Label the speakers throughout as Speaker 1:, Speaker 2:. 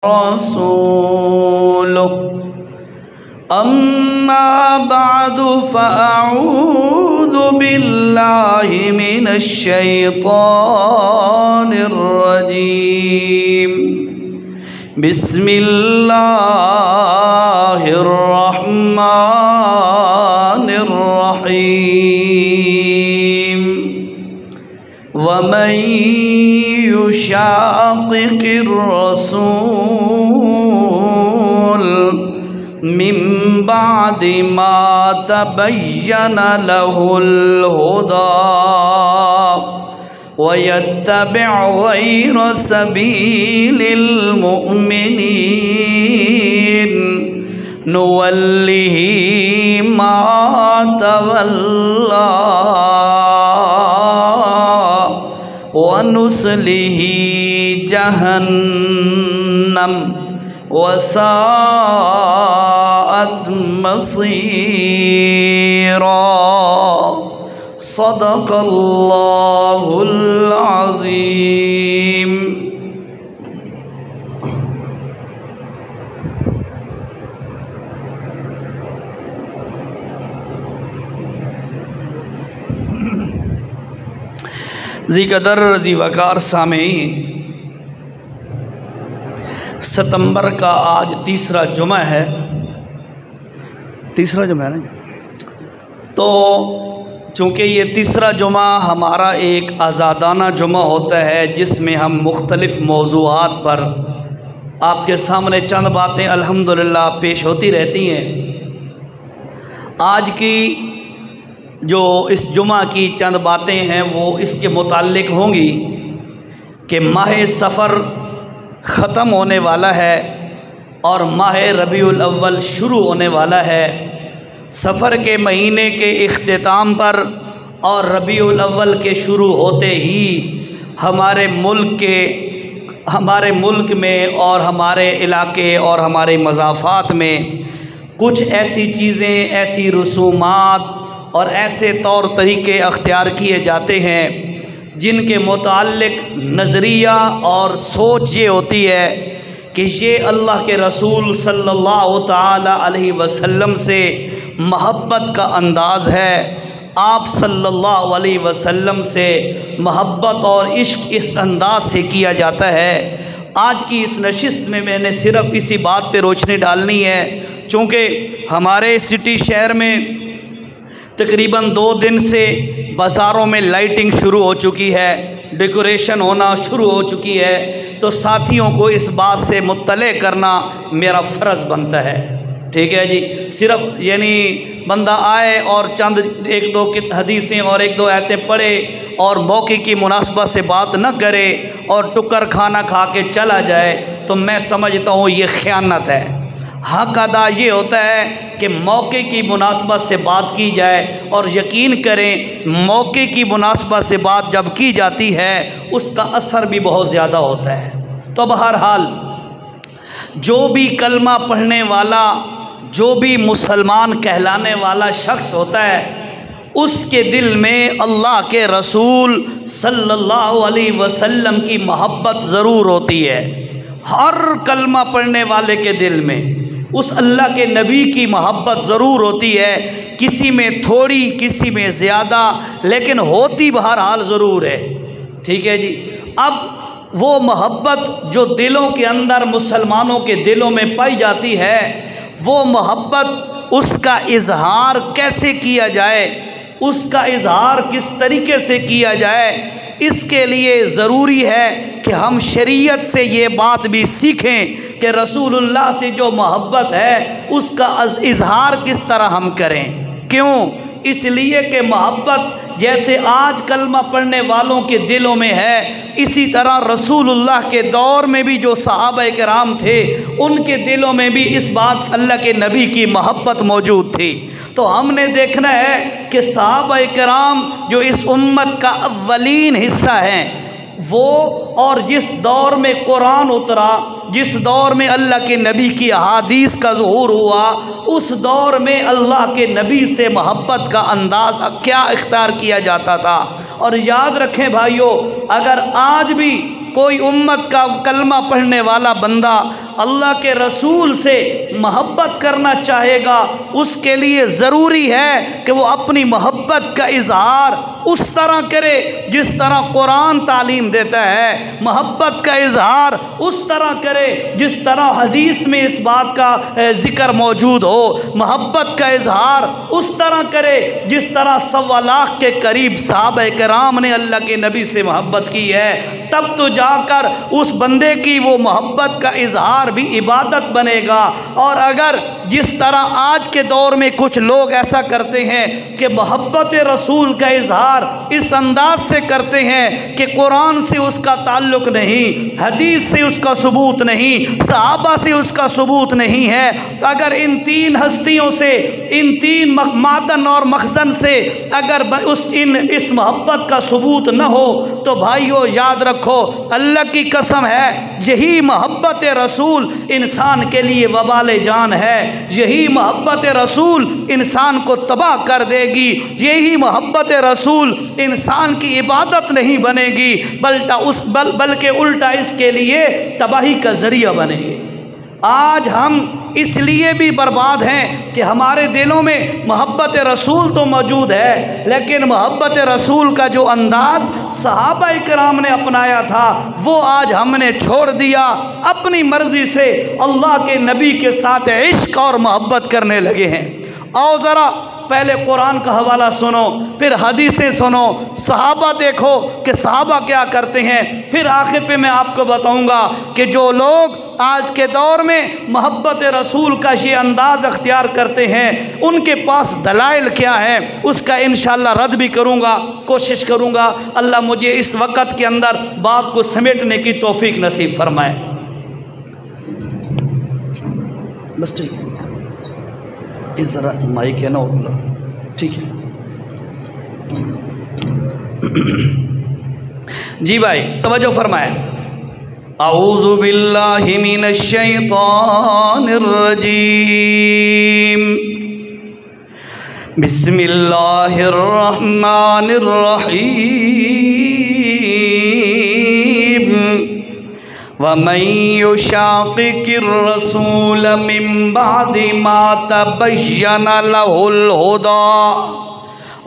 Speaker 1: रसूलुह अम्मा बअदु फ़अऊज़ु बिल्लाहि मिनश शैतानिर रजीम बिस्मिल्लाहिर रहमानिर रहीम वमन युशाक़िक़िर रसूल मिन बादि मा तबय्यन लहुल हुदा वयत्तबि' गैर सबीलिल मुअमिनीन नुवल्लिहि मा तवल्ला वनुस्लिहि जहन्नम वसाअत मसीरा। सदक़ल्लाहुल अज़ीम। ज़िक़दर ज़ी वक़ार सामीन, सितंबर का आज तीसरा जुमा है। तीसरा जुमा है ना। तो चूँकि ये तीसरा जुमा हमारा एक आज़ादाना जुमा होता है जिसमें हम मुख्तलिफ़ मौज़ूआत पर आपके सामने चंद बातें अल्हम्दुलिल्लाह पेश होती रहती हैं। आज की जो इस जुमा की चंद बातें हैं वो इसके मुताल्लिक़ होंगी कि माह सफ़र ख़त्म होने वाला है और माह रबीउल अव्वल शुरू होने वाला है। सफ़र के महीने के इख्तिताम पर और रबीउल अव्वल के शुरू होते ही हमारे मुल्क में और हमारे इलाके और हमारे मज़ाफ़ात में कुछ ऐसी चीज़ें, ऐसी रसूमात और ऐसे तौर तरीक़े अख्तियार किए जाते हैं जिनके मुताल्लिक़ नज़रिया और सोच ये होती है कि ये अल्लाह के रसूल सल्लल्लाहु ताला अलैहि वसल्लम से मोहब्बत का अंदाज़ है। आप सल्लल्लाहु अलैहि वसल्लम से मोहब्बत और इश्क इस अंदाज़ से किया जाता है। आज की इस नशिस्त में मैंने सिर्फ़ इसी बात पे रोशनी डालनी है। चूँकि हमारे सिटी शहर में तकरीबन 2 दिन से बाज़ारों में लाइटिंग शुरू हो चुकी है, डेकोरेशन होना शुरू हो चुकी है, तो साथियों को इस बात से मुत्तले करना मेरा फ़र्ज़ बनता है। ठीक है जी। सिर्फ़ यानी बंदा आए और चंद 1-2 हदीसें और 1-2 आयतें पढ़े और मौके की मुनासबत से बात न करे और टुक्कर खाना खा के चला जाए, तो मैं समझता हूँ ये ख़यानत है। हक़ अदा ये होता है कि मौके की मुनासबत से बात की जाए, और यकीन करें मौके की मुनासबत से बात जब की जाती है उसका असर भी बहुत ज़्यादा होता है। तो बहरहाल जो भी कलमा पढ़ने वाला, जो भी मुसलमान कहलाने वाला शख्स होता है, उसके दिल में अल्लाह के रसूल सल्लल्लाहु अलैहि वसल्लम की मोहब्बत ज़रूर होती है। हर कलमा पढ़ने वाले के दिल में उस अल्लाह के नबी की मोहब्बत ज़रूर होती है, किसी में थोड़ी, किसी में ज़्यादा, लेकिन होती बहरहाल ज़रूर है। ठीक है जी। अब वो मोहब्बत जो दिलों के अंदर, मुसलमानों के दिलों में पाई जाती है, वो मोहब्बत उसका इजहार कैसे किया जाए, उसका इजहार किस तरीके से किया जाए, इसके लिए ज़रूरी है कि हम शरीयत से ये बात भी सीखें कि रसूलुल्लाह से जो मोहब्बत है उसका इजहार किस तरह हम करें। क्यों? इसलिए कि मोहब्बत जैसे आज कलमा पढ़ने वालों के दिलों में है, इसी तरह रसूलुल्लाह के दौर में भी जो सहाबा किराम थे उनके दिलों में भी इस बात अल्लाह के नबी की मोहब्बत मौजूद थी। तो हमने देखना है कि सहाबा किराम जो इस उम्मत का अव्वलीन हिस्सा हैं, वो और जिस दौर में कुरान उतरा, जिस दौर में अल्लाह के नबी की अहादीस का ज़ुहूर हुआ, उस दौर में अल्लाह के नबी से मोहब्बत का अंदाज़ क्या इख्तियार किया जाता था। और याद रखें भाइयों, अगर आज भी कोई उम्मत का कलमा पढ़ने वाला बंदा अल्लाह के रसूल से मोहब्बत करना चाहेगा, उसके लिए ज़रूरी है कि वो अपनी मोहब्बत का इजहार उस तरह करे जिस तरह कुरान तालीम देता है। मोहब्बत का इजहार उस तरह करे जिस तरह हदीस में इस बात का ज़िक्र मौजूद हो। मोहब्बत का इजहार उस तरह करे जिस तरह 1.25 लाख के करीब सहाबा किराम ने अल्लाह के नबी से मोहब्बत की है। तब तो जाकर उस बंदे की वो मोहब्बत का इजहार भी इबादत बनेगा। और अगर जिस तरह आज के दौर में कुछ लोग ऐसा करते हैं कि मोहब्बत रसूल का इजहार इस अंदाज से करते हैं कि कुरान से उसका ताल्लुक़ नहीं, हदीस से उसका सबूत नहीं, सहाबा से उसका सबूत नहीं है, तो अगर इन 3 हस्तियों से, इन 3 मादन और मखजन से अगर इस मोहब्बत का सबूत न हो तो भाइयों याद रखो, अल्लाह की कसम है, यही मोहब्बत रसूल इंसान के लिए वबाल जान है। यही मोहब्बत रसूल इंसान को तबाह कर देगी। यही मोहब्बत रसूल इंसान की इबादत नहीं बनेगी, बल्कि उल्टा इसके लिए तबाही का ज़रिया बनेगी। आज हम इसलिए भी बर्बाद हैं कि हमारे दिलों में मोहब्बत रसूल तो मौजूद है, लेकिन मोहब्बत रसूल का जो अंदाज़ सहाबा इकराम ने अपनाया था वो आज हमने छोड़ दिया। अपनी मर्ज़ी से अल्लाह के नबी के साथ इश्क और मोहब्बत करने लगे हैं। आओ ज़रा पहले कुरान का हवाला सुनो, फिर हदीसें सुनो, सहाबा देखो कि सहाबा क्या करते हैं, फिर आखिर पे मैं आपको बताऊंगा कि जो लोग आज के दौर में मोहब्बत रसूल का ये अंदाज़ अख्तियार करते हैं उनके पास दलाइल क्या है, उसका इंशाअल्लाह रद्द भी करूंगा, कोशिश करूंगा। अल्लाह मुझे इस वक़्त के अंदर बात को समेटने की तौफीक नसीब फरमाए। बस ठीक है, इस ज़रा माइक है ना उतना, ठीक है जी भाई, तवज्जो फरमाए। औज़ु बिल्लाहि मिनश शैतानिर रजीम, बिस्मिल्लाहिर रहमानिर रहीम। वमन युशाक़िक़िर रसूल मिन बअदि मा तबय्यना लहुल हुदा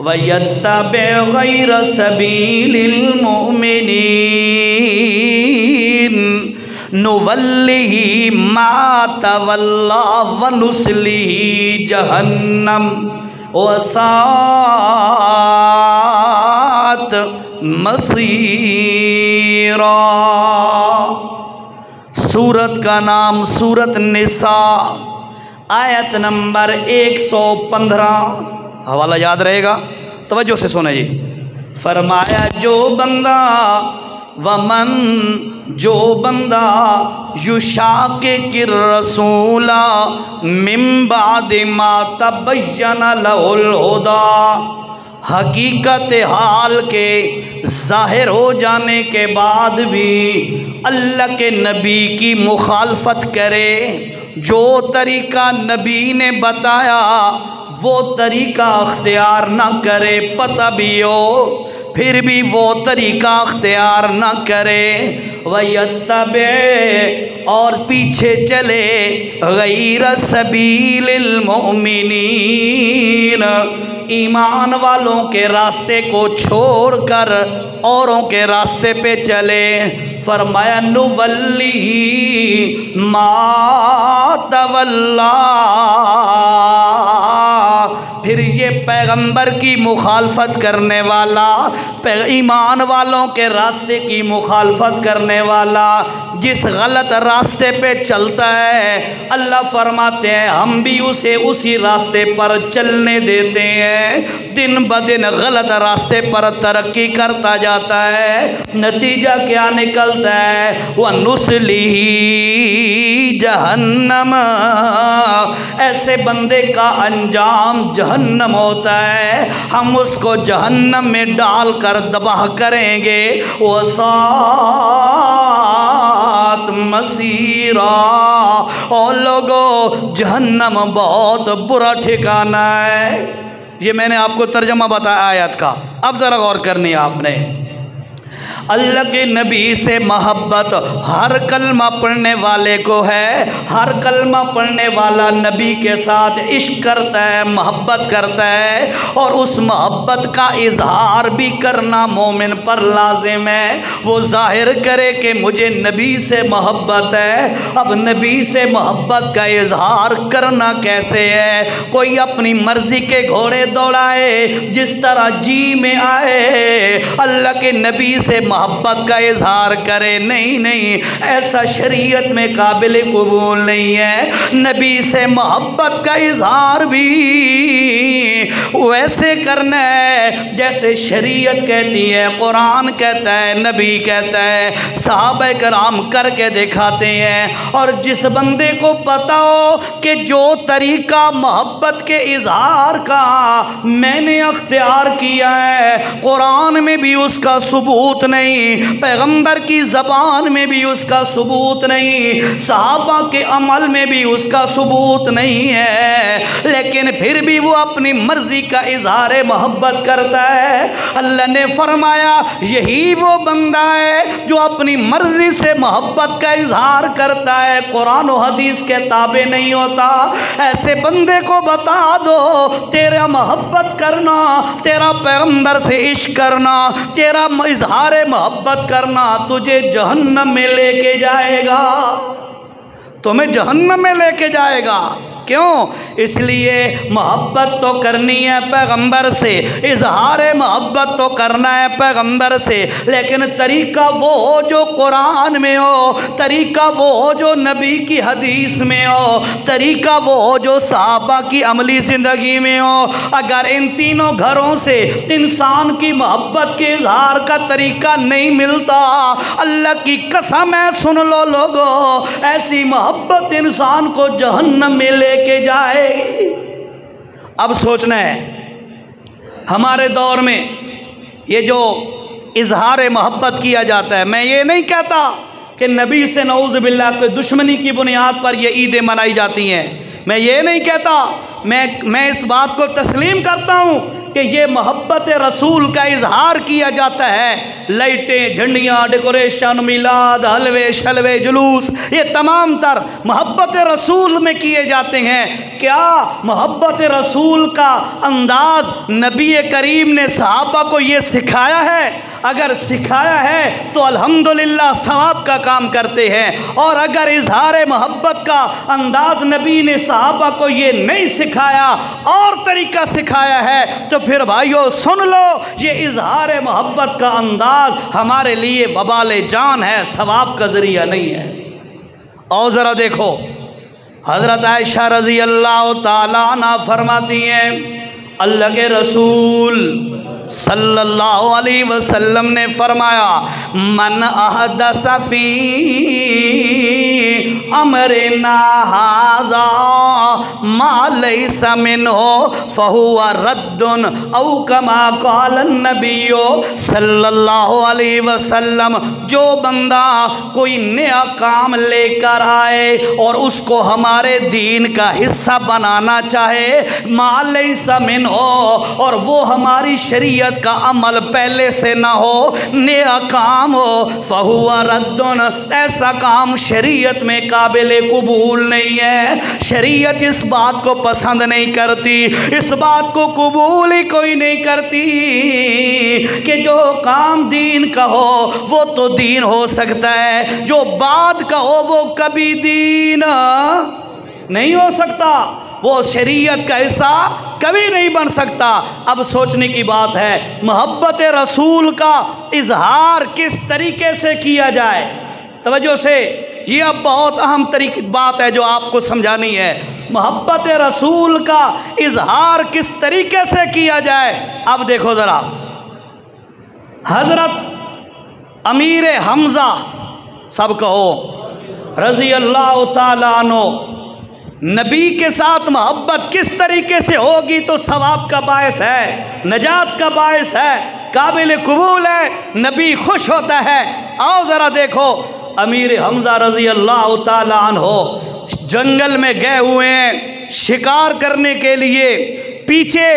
Speaker 1: वयत्तबि गैर सबीलिल मुमिनीन नुवल्लिही मा तवल्ला व नुस्लिही जहन्नम वसाअत मसीरा। सूरत का नाम सूरत निसा, आयत नंबर 115। हवाला याद रहेगा, तवज्जो से सुने जी। फरमाया जो बंदा, वमन जो बंदा, युशाक़िक़िर रसूला मिन बअदि मा तबय्यना लहुल हुदा, हकीकत हाल के ज़ाहिर हो जाने के बाद भी अल्लाह के नबी की मुखालफत करे, जो तरीक़ा नबी ने बताया वो तरीक़ा अख्तियार ना करे, पता भी हो फिर भी वो तरीक़ा अख्तियार ना करे, वयत्तबे और पीछे चले गैर सबीलिल मुमिनीन, ईमान वालों के रास्ते को छोड़कर औरों के रास्ते पे चले। फरमाया नुवल्ली मा तवल्ला, फिर ये पैगंबर की मुखालफत करने वाला, ईमान वालों के रास्ते की मुखालफत करने वाला जिस गलत रास्ते पे चलता है, अल्लाह फरमाते हैं हम भी उसे उसी रास्ते पर चलने देते हैं। दिन ब दिन गलत रास्ते पर तरक्की करता जाता है, नतीजा क्या निकलता है, वह नुस्लिही जहन्नम, ऐसे बंदे का अंजाम जहन्नम होता है, हम उसको जहन्नम में डालकर तबाह करेंगे। वसात मसीरा, और लोगों जहन्नम बहुत बुरा ठिकाना है। ये मैंने आपको तर्जमा बताया आयत का, अब ज़रा गौर करनी है आपने। अल्लाह के नबी से मोहब्बत हर कलमा पढ़ने वाले को है। हर कलमा पढ़ने वाला नबी के साथ इश्क करता है, मोहब्बत करता है, और उस मोहब्बत का इजहार भी करना मोमिन पर लाजिम है। वो जाहिर करे कि मुझे नबी से मोहब्बत है। अब नबी से मोहब्बत का इजहार करना कैसे है? कोई अपनी मर्जी के घोड़े दौड़ाए, जिस तरह जी में आए, अल्लाह के नबी से मोहब्बत का इजहार करे? नहीं नहीं, ऐसा शरीयत में काबिल कबूल नहीं है। नबी से मोहब्बत का इजहार भी वैसे करना है जैसे शरीयत कहती है, कुरान कहता है, नबी कहता है, सहाबा कराम करके दिखाते हैं। और जिस बंदे को पता हो कि जो तरीका मोहब्बत के इजहार का मैंने अख्तियार किया है, कुरान में भी उसका सबूत नहीं, पैगंबर की ज़बान में भी उसका सबूत नहीं, सहाबा के अमल में भी उसका सबूत नहीं है, लेकिन फिर भी वो अपनी मर्जी का इजहार मोहब्बत करता है। अल्लाह ने फरमाया यही वो बंदा है जो अपनी मर्जी से मोहब्बत का इजहार करता है, कुरान और हदीस के ताबे नहीं होता। ऐसे बंदे को बता दो तेरा मोहब्बत करना, तेरा पैगंबर से इश्क करना, तेरा इजहार मोहब्बत करना तुझे जहन्नम में लेके जाएगा, तुम्हें जहन्नम में लेके जाएगा। क्यों? इसलिए मोहब्बत तो करनी है पैगंबर से, इजहार मोहब्बत तो करना है पैगंबर से, लेकिन तरीका वो हो जो कुरान में हो, तरीका वो हो जो नबी की हदीस में हो, तरीका वो हो जो सहाबा की अमली ज़िंदगी में हो। अगर इन तीनों घरों से इंसान की मोहब्बत के इजहार का तरीका नहीं मिलता, अल्लाह की कसम है, सुन लो लोगों, ऐसी मोहब्बत इंसान को जहन्नम में ले के जाएगी। अब सोचना है, हमारे दौर में ये जो इजहार मोहब्बत किया जाता है, मैं ये नहीं कहता कि नबी से नऊज़ बिल्लाह की दुश्मनी की बुनियाद पर ये ईदें मनाई जाती हैं, मैं ये नहीं कहता, मैं इस बात को तस्लीम करता हूँ कि ये मोहब्बत रसूल का इजहार किया जाता है। लाइटें, झंडियाँ, डेकोरेशन, मिलाद, हलवे शलवे, जुलूस, ये तमाम तर मोहब्बत रसूल में किए जाते हैं। क्या मोहब्बत रसूल का अंदाज नबी करीम ने सहाबा को ये सिखाया है? अगर सिखाया है तो अल्हम्दुलिल्लाह सवाब का काम करते हैं, और अगर इजहार मोहब्बत का अंदाज नबी ने सहाबा को ये नहीं सिखाया और तरीका सिखाया है, तो फिर भाइयों सुन लो, ये इजहार मोहब्बत का अंदाज हमारे लिए वबाले जान है, सवाब का जरिया नहीं है। और ज़रा देखो, हज़रत आयशा रज़ी अल्लाह ताला अन्हा फरमाती हैं, अल्लाह के रसूल सल्लल्लाहु अलैहि वसल्लम ने फरमाया, मन अहदस फी अमरिना हाज़ा मा लैसा मिन्हु फहुवा रद्दुन औ कमा क़ाल नबियो सल्लल्लाहु अलैहि वसल्लम। जो बंदा कोई नया काम लेकर आए और उसको हमारे दीन का हिस्सा बनाना चाहे, मा लैसा मिन्हु, और वो हमारी शरीयत का अमल पहले से ना हो, नया काम हो, फहुवा रद्दुन, ऐसा काम शरीयत में काबिल कबूल नहीं है। शरीयत इस बात को पसंद नहीं करती, इस बात को कबूल ही कोई नहीं करती कि जो काम दीन का हो वो तो दीन हो सकता है, जो बाद का हो वो कभी दीन नहीं हो सकता, वो शरीयत का हिस्सा कभी नहीं बन सकता। अब सोचने की बात है, मोहब्बत रसूल का इजहार किस तरीके से किया जाए? तवज्जो से, ये अब बहुत अहम बात है जो आपको समझानी है। मोहब्बत रसूल का इजहार किस तरीके से किया जाए? अब देखो ज़रा, हज़रत अमीर हमज़ा, सब कहो रज़ी अल्लाह ताला अन्हु। नबी के साथ मोहब्बत किस तरीके से होगी तो सवाब का बायस है, नजात का बायस है, काबिल कबूल है, नबी खुश होता है। आओ ज़रा देखो, अमीर हमज़ा रज़ी अल्लाह ताला अन्हु जंगल में गए हुए हैं शिकार करने के लिए। पीछे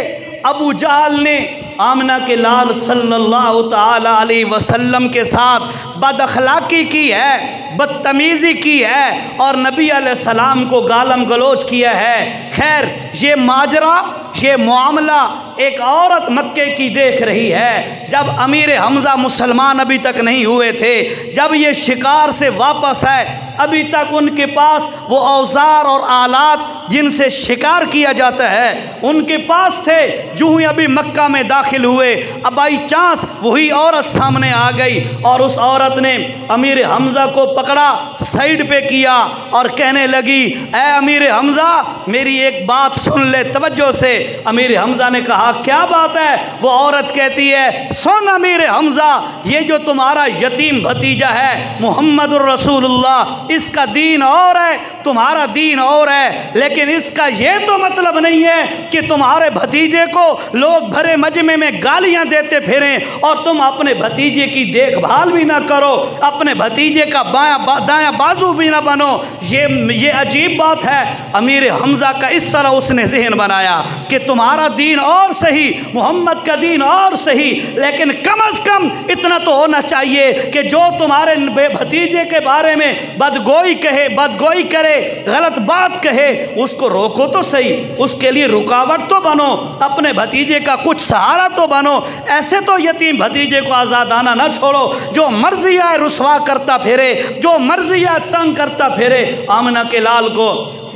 Speaker 1: अबू जहल ने आमना के लाल सल्लल्लाहु ताला अलैहि वसल्लम के साथ बदअखलाकी की है, बदतमीज़ी की है और नबी अलैहिस्सलाम को गालम गलोच किया है। खैर, ये माजरा, ये मामला एक औरत मक्के की देख रही है। जब अमीर हमज़ा मुसलमान अभी तक नहीं हुए थे, जब ये शिकार से वापस आए, अभी तक उनके पास वो औजार और आलात जिनसे शिकार किया जाता है उनके पास थे। जो ही अभी मक्का में दाखिल हुए, अब बाई चांस वही औरत सामने आ गई और उस औरत ने अमीर हमज़ा को पकड़ा, साइड पे किया और कहने लगी, ऐ अमीर हमज़ा मेरी एक बात सुन ले तवज्जो से। अमीर हमज़ा ने कहा, क्या बात है? वो औरत कहती है, सुन अमीर हमज़ा, ये जो तुम्हारा यतीम भतीजा है मुहम्मदुर रसूलुल्लाह, इसका दीन और है, तुम्हारा दीन और है, लेकिन इसका ये तो मतलब नहीं है कि तुम्हारे भतीजे को लोग भरे मजमे में गालियां देते फिरें और तुम अपने भतीजे की देखभाल भी ना करो, अपने भतीजे का दायां बाजू भी ना बनो। ये अजीब बात है। अमीर हमज़ा का इस तरह उसने जहन बनाया कि तुम्हारा दीन और सही, मोहम्मद का दीन और सही, लेकिन कम अज़ कम इतना तो होना चाहिए कि जो तुम्हारे भतीजे के बारे में बदगोई कहे, बदगोई करे, गलत बात कहे, उसको रोको तो सही, उसके लिए रुकावट तो बनो, अपने भतीजे का कुछ सहारा तो बनो। ऐसे तो यतीम भतीजे को आज़ादाना ना छोड़ो, जो मर्जी आए रुसवा करता फिरे, जो मर्जी आए तंग करता फिरे। आमना के लाल को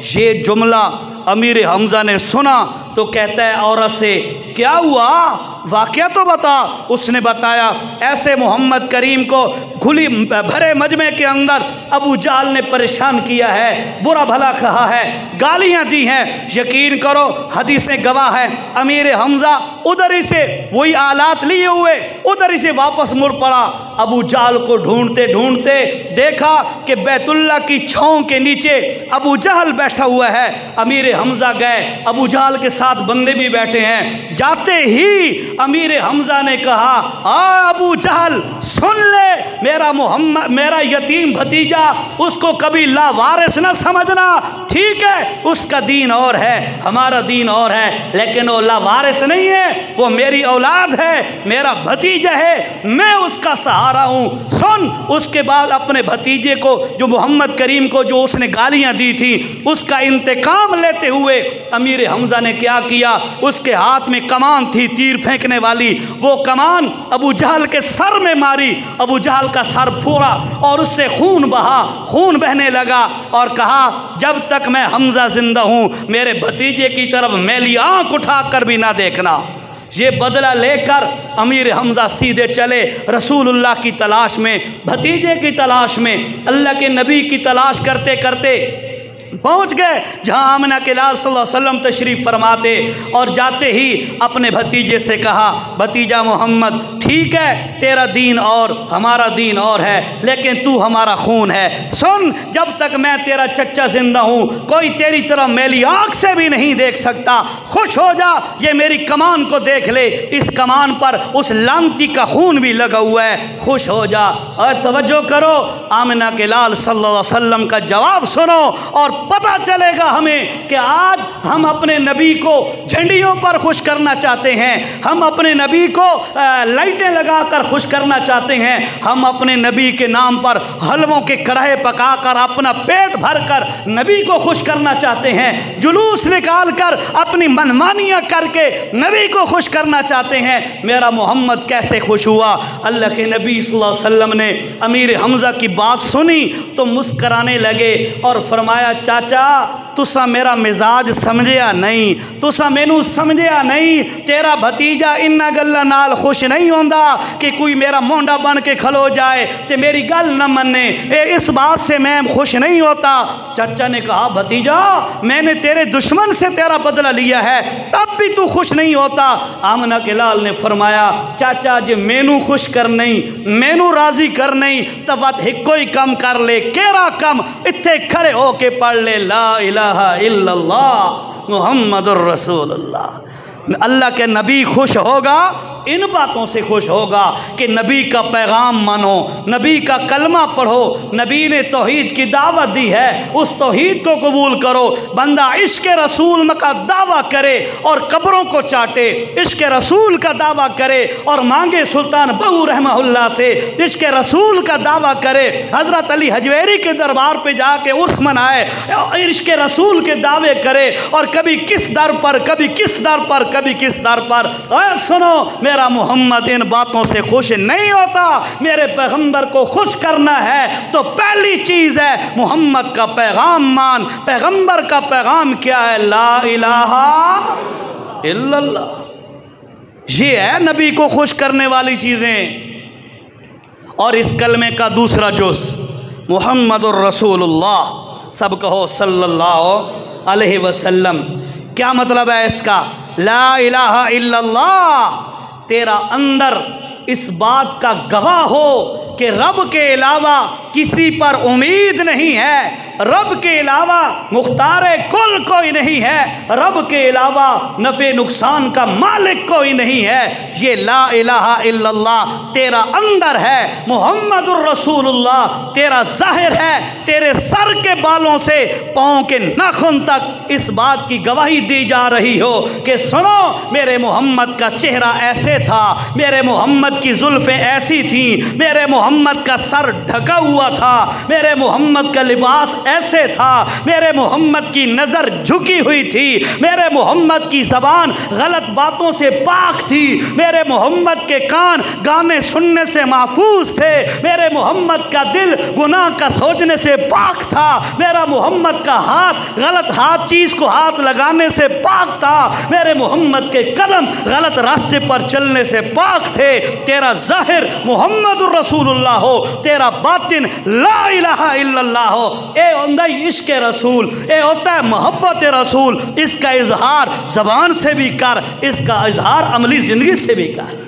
Speaker 1: ये जुमला अमीर हमज़ा ने सुना तो कहता है औरत से, क्या हुआ, वाक़या तो बता। उसने बताया, ऐसे मोहम्मद करीम को खुली भरे मजमे के अंदर अबू जहल ने परेशान किया है, बुरा भला कहा है, गालियां दी हैं। यकीन करो, हदीसें गवाह है, अमीर हमज़ा उधर ही से वही आलात लिए हुए उधर ही से वापस मुड़ पड़ा। अबू जहल को ढूंढते ढूंढते देखा कि बैतुल्ला की छाँव के नीचे अबू जहल बैठा हुआ है। अमीर हमज़ा गए, अबू जहल के साथ बंदे भी बैठे हैं। जाते ही अमीर हमज़ा ने कहा, आ अबू जहल सुन ले, मेरा यतीम भतीजा, उसको कभी लावारिस न समझना, ठीक है? उसका दीन और है, हमारा दीन और है, लेकिन वो लावारिस नहीं है, वो मेरी औलाद है, मेरा भतीजा है, मैं उसका सहारा हूँ। सुन, उसके बाद अपने भतीजे को, जो मोहम्मद करीम को जो उसने गालियाँ दी थी, उसका इंतकाम लेते हुए अमीर हमज़ा ने क्या किया, उसके हाथ में कमान थी तीर फेंकने वाली, वो कमान अबू जहल के सर में मारी। अबू जहल का सर फोड़ा और उससे खून बहा, खून बहने लगा और कहा, जब तक मैं हमज़ा जिंदा हूँ मेरे भतीजे की तरफ मैली आँख उठाकर भी ना देखना। ये बदला लेकर अमीर हमज़ा सीधे चले रसूलुल्लाह की तलाश में, भतीजे की तलाश में, अल्लाह के नबी की तलाश करते करते पहुँच गए जहाँ आमना के लाल सल्लल्लाहु अलैहि वसल्लम तशरीफ़ फरमाते। और जाते ही अपने भतीजे से कहा, भतीजा मोहम्मद, ठीक है तेरा दीन और हमारा दीन और है, लेकिन तू हमारा खून है। सुन, जब तक मैं तेरा चच्चा जिंदा हूँ कोई तेरी तरह मैली आँख से भी नहीं देख सकता। खुश हो जा, ये मेरी कमान को देख ले, इस कमान पर उस लांती का खून भी लगा हुआ है, खुश हो जा। और तवज्जो करो, आमना के लाल सल्लल्लाहु अलैहि वसल्लम का जवाब सुनो और पता चलेगा हमें कि आज हम अपने नबी को झंडियों पर खुश करना चाहते हैं, हम अपने नबी को लाइटें लगाकर खुश करना चाहते हैं, हम अपने नबी के नाम पर हलवों के कढ़ाई पकाकर अपना पेट भरकर नबी को खुश करना चाहते हैं, जुलूस निकाल कर अपनी मनमानियाँ करके नबी को खुश करना चाहते हैं। मेरा मोहम्मद कैसे खुश हुआ? अल्लाह के नबी सल्लल्लाहु अलैहि वसल्लम ने अमीर हमज़ा की बात सुनी तो मुस्कराने लगे और फरमाया, चाचा तुसा मेरा मिजाज समझिया नहीं, तुसा मैनू समझिया नहीं, तेरा भतीजा इन्ना गल्लां नाल खुश नहीं होंदा। चाहता कि कोई मेरा मोंडा बन के खलो जाए तो मेरी गल न मने, इस बात से मैं खुश नहीं होता। चाचा ने कहा भतीजा मैंने तेरे दुश्मन से तेरा बदला लिया है तब भी तू खुश नहीं होता। आमना के लाल ने फरमाया चाचा जे मैनू खुश कर नहीं, मैनू राजी कर नहीं तो वत हिको ही कम कर ले, केरा कम इत्थे खड़े होके पढ़ ले ला इलाहा इल्लल्लाह मुहम्मदुर रसूलुल्लाह। अल्लाह के नबी खुश होगा, इन बातों से खुश होगा कि नबी का पैगाम मानो, नबी का कलमा पढ़ो, नबी ने तौहीद की दावत दी है, उस तौहीद को कबूल करो। बंदा इश्क रसूल का दावा करे और कब्रों को चाटे, इश्क रसूल का दावा करे और मांगे सुल्तान बहू रहमहुल्लाह से, इश्क रसूल का दावा करे, हज़रत अली हजवेरी के दरबार पे जाके उर्स मनाए, इश्क रसूल के दावे करे और कभी किस दर पर, कभी किस दर पर, कभी किस दर पर। और सुनो मेरा मोहम्मद इन बातों से खुश नहीं होता। मेरे पैगंबर को खुश करना है तो पहली चीज़ है मोहम्मद का पैगाम मान। पैगंबर का पैगाम क्या है? ला इलाहा इल्लल्लाह। ये है नबी को खुश करने वाली चीज़ें। और इस कलमे का दूसरा जुज़ मुहम्मदुर रसूलुल्लाह, सब कहो सल्लल्लाहु अलैहि वसल्लम। क्या मतलब है इसका? ला इलाहा इल्लल्लाह, तेरा अंदर इस बात का गवाह हो कि रब के अलावा किसी पर उम्मीद नहीं है, रब के अलावा मुख्तारे कुल कोई नहीं है, रब के अलावा नफ़े नुकसान का मालिक कोई नहीं है। ये ला इलाहा इल्लल्लाह तेरा अंदर है। मुहम्मदुर रसूलुल्लाह तेरा ज़ाहिर है, तेरे सर के बालों से पाँव के नाखून तक इस बात की गवाही दी जा रही हो कि सुनो मेरे मोहम्मद का चेहरा ऐसे था, मेरे मोहम्मद की जुल्फ़ें ऐसी थी, मेरे मोहम्मद का सर ढका हुआ था, मेरे मोहम्मद का लिबास ऐसे था, मेरे मोहम्मद की नज़र झुकी हुई थी, मेरे मोहम्मद की ज़बान गलत बातों से पाक थी, मेरे मोहम्मद के कान गाने सुनने से महफूज थे, मेरे मोहम्मद का दिल गुनाह का सोचने से पाक था, मेरा मोहम्मद का हाथ गलत चीज़ को हाथ लगाने से पाक था, मेरे मोहम्मद के कदम गलत रास्ते पर चलने से पाक थे। तेरा ज़ाहिर मुहम्मदुर रसूलुल्लाह हो, तेरा बातिन ला इलाहा इल्लल्लाह हो। ए होता है इश्क रसूल, ए होता है मोहब्बत रसूल। इसका इजहार ज़बान से भी कर, इसका इजहार अमली ज़िंदगी से भी कर।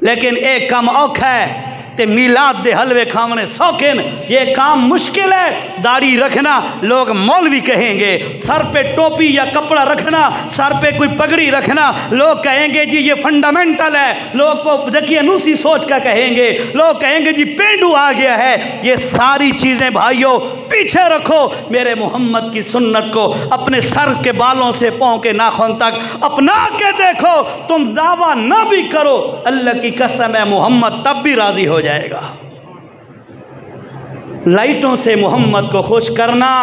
Speaker 1: लेकिन एक कम औखा है ते मिलाद दे हलवे खावने शौकीन, ये काम मुश्किल है। दाढ़ी रखना लोग मौलवी कहेंगे, सर पे टोपी या कपड़ा रखना, सर पे कोई पगड़ी रखना लोग कहेंगे जी ये फंडामेंटल है, लोग को देखिए नूसी सोच का कहेंगे, लोग कहेंगे जी पेंडू आ गया है। ये सारी चीज़ें भाइयों पीछे रखो, मेरे मोहम्मद की सुन्नत को अपने सर के बालों से पाँव के नाखून तक अपना के देखो। तुम दावा ना भी करो, अल्लाह की कसम है मोहम्मद तब भी राज़ी हो जाएगा। लाइटों से मोहम्मद को खुश करना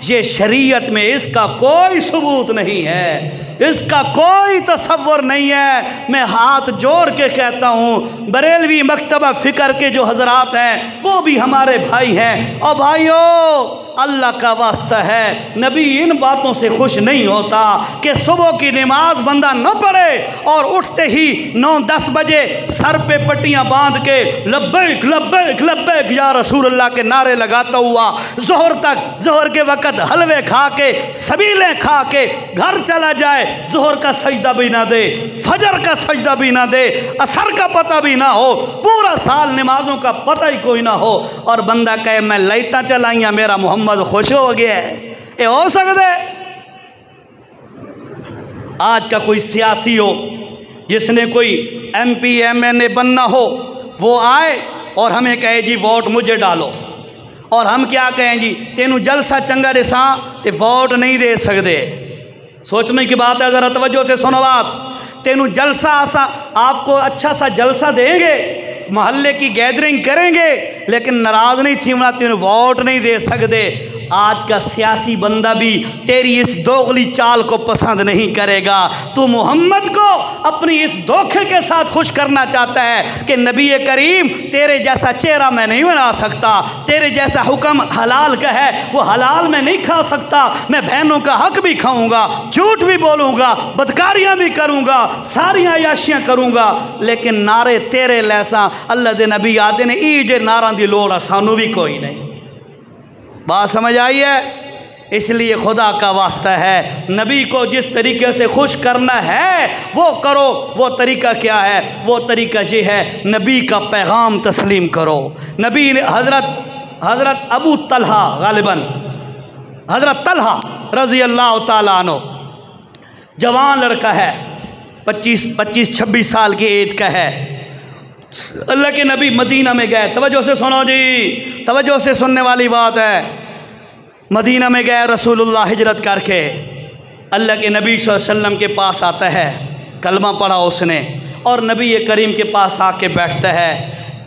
Speaker 1: ये शरीयत में इसका कोई सबूत नहीं है, इसका कोई तसव्वुर नहीं है। मैं हाथ जोड़ के कहता हूँ बरेलवी मकतबा फ़िक्र के जो हजरात हैं वो भी हमारे भाई हैं। और भाइयों अल्लाह का वास्ता है, नबी इन बातों से खुश नहीं होता कि सुबह की नमाज बंदा न पढ़े और उठते ही 9-10 बजे सर पे पट्टियाँ बांध के लब्बैक लब्बैक लब्बैक या रसूलुल्लाह के नारे लगाता हुआ ज़ोहर तक, ज़ोहर के वक़्त हलवे खा के सबीले खा के घर चला जाए, ज़ोहर का सजदा भी ना दे, फजर का सजदा भी ना दे, असर का पता भी ना हो, पूरा साल नमाजों का पता ही कोई ना हो, और बंदा कहे मैं लाइटा चलाइया मेरा मोहम्मद खुश हो गया है। ये हो सकता है? आज का कोई सियासी हो जिसने कोई MP MNA बनना हो, वो आए और हमें कहे जी वोट मुझे डालो, और हम क्या कहें जी तेनू जलसा चंगा रिसा ते वोट नहीं दे सकते। सोचने की बात है, ज़रा तवज्जो से सुनो बात। तेनू जलसा आसा आपको अच्छा सा जलसा देंगे, मोहल्ले की गैदरिंग करेंगे, लेकिन नाराज़ नहीं थी वना तेनू वोट नहीं दे सकते। आज का सियासी बंदा भी तेरी इस दोगली चाल को पसंद नहीं करेगा। तू मोहम्मद को अपनी इस धोखे के साथ खुश करना चाहता है कि नबी करीम तेरे जैसा चेहरा मैं नहीं बना सकता, तेरे जैसा हुक्म हलाल का है वो हलाल मैं नहीं खा सकता, मैं बहनों का हक भी खाऊंगा, झूठ भी बोलूँगा, बदकारियाँ भी करूँगा, सारी अयाशियाँ करूँगा, लेकिन नारे तेरे लैसा अल्लाह दे नबी आते ने ई जे नारा दी लोड़ सानू भी कोई नहीं। बात समझ आई है? इसलिए खुदा का वास्ता है, नबी को जिस तरीके से खुश करना है वो करो। वो तरीका क्या है? वो तरीका ये है, नबी का पैगाम तस्लीम करो। नबी ने हज़रत अबू तलहा, गालिबन हज़रत तलहा रज़ी अल्लाह ताला अन्हु, जवान लड़का है, 25-26 साल की एज का है। अल्लाह के नबी मदीना में गए। तवज्जो से सुनो जी, तवज्जो से सुनने वाली बात है। मदीना में गए रसूलुल्लाह हिजरत करके, अल्लाह के नबी सल्लल्लाहु अलैहि वसल्लम के पास आता है, कलमा पढ़ा उसने और नबी करीम के पास आके बैठता है।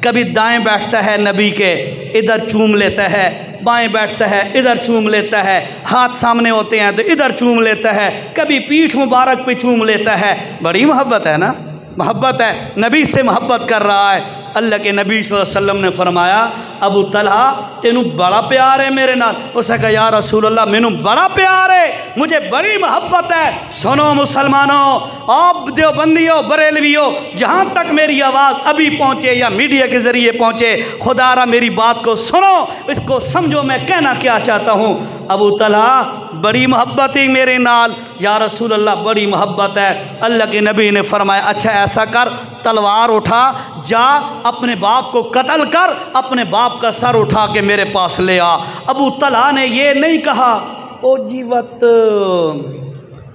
Speaker 1: कभी दाएं बैठता है नबी के, इधर चूम लेता है, बाएं बैठता है इधर चूम लेता है, हाथ सामने होते हैं तो इधर चूम लेता है, कभी पीठ मुबारक पे चूम लेता है। बड़ी मोहब्बत है ना, मोहब्बत है, नबी से मोहब्बत कर रहा है। अल्लाह के नबी सल्लल्लाहु अलैहि वसल्लम ने फरमाया, अबू तलहा तेनू बड़ा प्यार है मेरे नाल। उसने कहा या रसूल अल्लाह मैनू बड़ा प्यार है, मुझे बड़ी मोहब्बत है। सुनो मुसलमानों, आप देवबंदियों, बरेलवियों, जहाँ तक मेरी आवाज़ अभी पहुँचे या मीडिया के ज़रिए पहुँचे, खुदारा मेरी बात को सुनो, इसको समझो मैं कहना क्या चाहता हूँ। अबू तलहा बड़ी मोहब्बत है मेरे नाल। या रसूल अल्लाह बड़ी मोहब्बत है। अल्लाह के नबी ने फरमाया अच्छा ऐसा कर, तलवार उठा, जा अपने बाप को कत्ल कर, अपने बाप का सर उठा के मेरे पास ले आ। अबू तलहा ने ये नहीं कहा ओ जीवत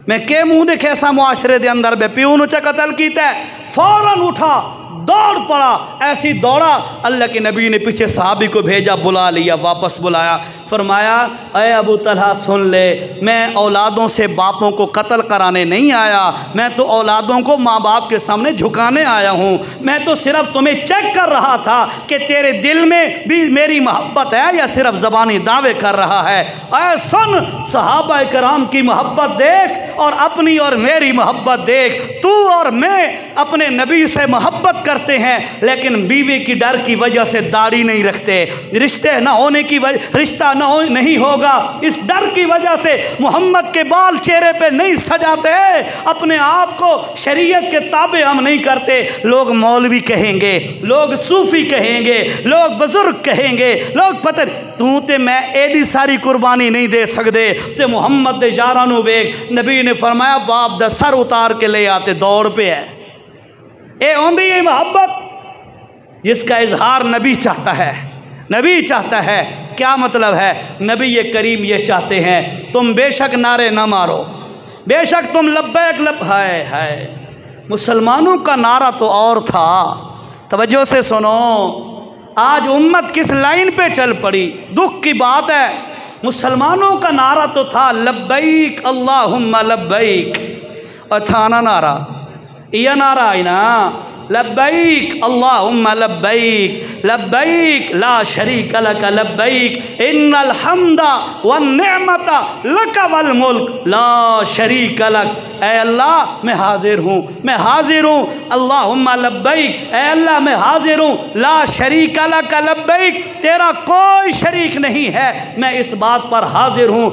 Speaker 1: मैं के मुँह देखे ऐसा मुआशरे के अंदर बे प्यू नु कत्ल किया, फौरन उठा दौड़ पड़ा। ऐसी दौड़ा, अल्लाह के नबी ने पीछे सहाबी को भेजा, बुला लिया, वापस बुलाया, फरमाया अय अबू तलहा सुन ले, मैं औलादों से बापों को कत्ल कराने नहीं आया, मैं तो औलादों को माँ बाप के सामने झुकाने आया हूँ। मैं तो सिर्फ तुम्हें चेक कर रहा था कि तेरे दिल में भी मेरी मोहब्बत है या सिर्फ ज़बानी दावे कर रहा है। अय सुन, सहाबा कराम की मोहब्बत देख और अपनी और मेरी मोहब्बत देख। तू और मैं अपने नबी से मोहब्बत करते हैं लेकिन बीवी की डर की वजह से दाढ़ी नहीं रखते, रिश्ते न होने की वजह रिश्ता नहीं होगा इस डर की वजह से मोहम्मद के बाल चेहरे पे नहीं सजाते, अपने आप को शरीयत के ताबे हम नहीं करते। लोग मौलवी कहेंगे, लोग सूफी कहेंगे, लोग बुजुर्ग कहेंगे, लोग पता तू ते मैं एडी सारी कुर्बानी नहीं दे सकते ते मोहम्मद दे यारां नूं वेख। नबी ने फरमाया बाप दा सर उतार के ले आते, दौड़ पे है। ये होंदी है मोहब्बत जिसका इजहार नबी चाहता है। नबी चाहता है, क्या मतलब है? नबी ये करीम ये चाहते हैं तुम बेशक नारे ना मारो, बेशक तुम लब्बैक है। मुसलमानों का नारा तो और था। तवज्जो से सुनो, आज उम्मत किस लाइन पे चल पड़ी, दुख की बात है। मुसलमानों का नारा तो था लब्बैक अल्लाहुम्मा लब्बैक, और था ना नारा, यह नारा है ना लब्बैक अल्लाहुम्मा लब्बैक, लब्बैक ला शरीक लक लब्बैक इन्नल हम्दा वन निअमता लक वल मुल्क ला शरीक लक। ऐ अल्लाह मैं हाजिर हूँ, मैं हाजिर हूँ, अल्लाहुम्मा लब्बैक, ऐ अल्लाह मैं हाजिर हूँ, ला शरीक लक लब्बैक, तेरा कोई शरीक नहीं है, मैं इस बात पर हाजिर हूँ।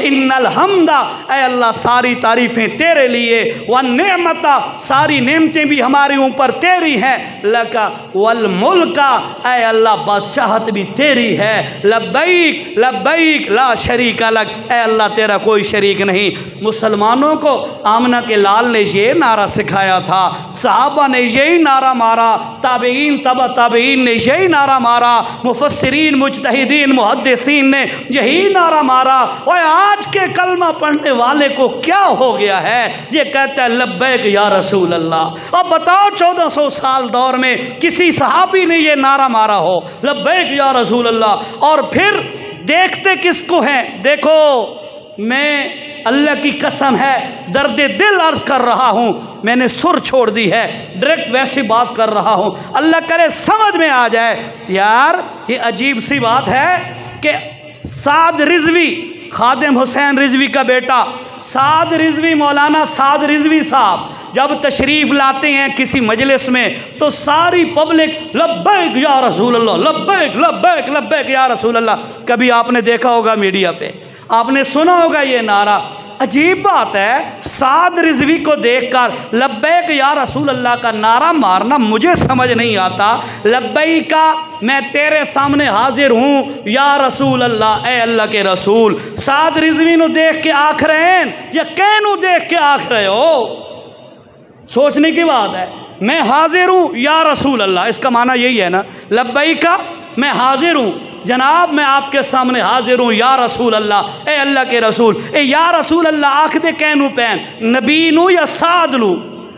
Speaker 1: इन्नल हम्दा, ऐ अल्लाह सारी तारीफ़ें तेरे लिए, वन निअमता सारी नेमतें भी हमारे ऊपर तेरी है, लका वल मुल्का, ऐ अल्लाह बादशाहत भी तेरी है, लब्बैक लब्बैक ला शरीक लक, ऐ अल्लाह तेरा कोई शरीक नहीं। मुसलमानों को आमना के लाल ने ये नारा सिखाया था, सहाबा ने यही नारा मारा, ताबईन तबा ताबईन ने यही नारा मारा, मुफस्सिरीन मुज्तहिदीन मुहद्दिसीन ने यही नारा मारा। और आज के कलमा पढ़ने वाले को क्या हो गया है, ये कहता है लब्बैक या रसूल अल्लाह। अब बताओ 1400 साल दौर में किसी सहाबी ने ये नारा मारा हो लब्बैक या रसूल अल्लाह? और फिर देखते किसको हैं? देखो मैं अल्लाह की कसम है दर्द दिल अर्ज कर रहा हूँ, मैंने सुर छोड़ दी है, डायरेक्ट वैसी बात कर रहा हूँ, अल्लाह करे समझ में आ जाए। यार ये अजीब सी बात है कि साद रिजवी, खादिम हुसैन रिजवी का बेटा साद रिजवी, मौलाना साद रिजवी साहब जब तशरीफ़ लाते हैं किसी मजलिस में तो सारी पब्लिक लब्बैक या रसूल अल्लाह, लब्बैक लब्बैक लब्बैक या रसूल अल्लाह। कभी आपने देखा होगा मीडिया पे, आपने सुना होगा ये नारा। अजीब बात है, साद रिजवी को देखकर लब्बैक या रसूल अल्लाह का नारा मारना मुझे समझ नहीं आता। लब्बैक का मैं तेरे सामने हाजिर हूँ या रसूल अल्लाह, ए अल्लाह के रसूल। साद रिजवी नु देख के आख रहे हैं या कैनू देख के आख रहे हो? सोचने की बात है। मैं हाजिर हूँ या रसूल अल्लाह, इसका माना यही है ना, लब्बैक का मैं हाजिर हूँ जनाब, मैं आपके सामने हाजिर हूँ या रसूल अल्लाह, ए अल्लाह के रसूल। ए या रसूल अल्लाह आख दे कैनू पैन, नबी नू या साद लू?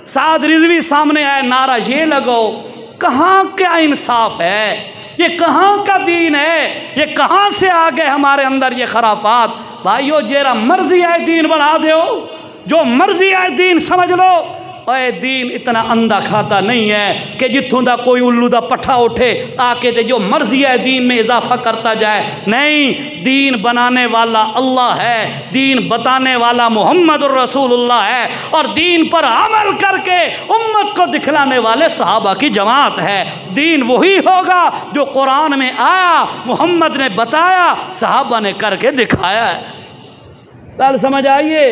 Speaker 1: साद रिजवी सामने आए, नारा ये लगाओ। कहाँ क्या इंसाफ है? ये कहाँ का दीन है? ये कहाँ से आ गए हमारे अंदर ये खराफात? भाइयों, जेरा मर्जी आए दीन बढ़ा दो, जो मर्जी आए दीन समझ लो। ओए दीन इतना अंधा खाता नहीं है कि जिथों दा कोई उल्लू दा पट्ठा उठे आके ते जो मर्जी है दीन में इजाफा करता जाए। नहीं, दीन बनाने वाला अल्लाह है, दीन बताने वाला मुहम्मदुर रसूलुल्लाह है, और दीन पर अमल करके उम्मत को दिखलाने वाले सहाबा की जमात है। दीन वही होगा जो कुरान में आया, मुहम्मद ने बताया, सहाबा ने करके दिखाया है। बात समझ आइए?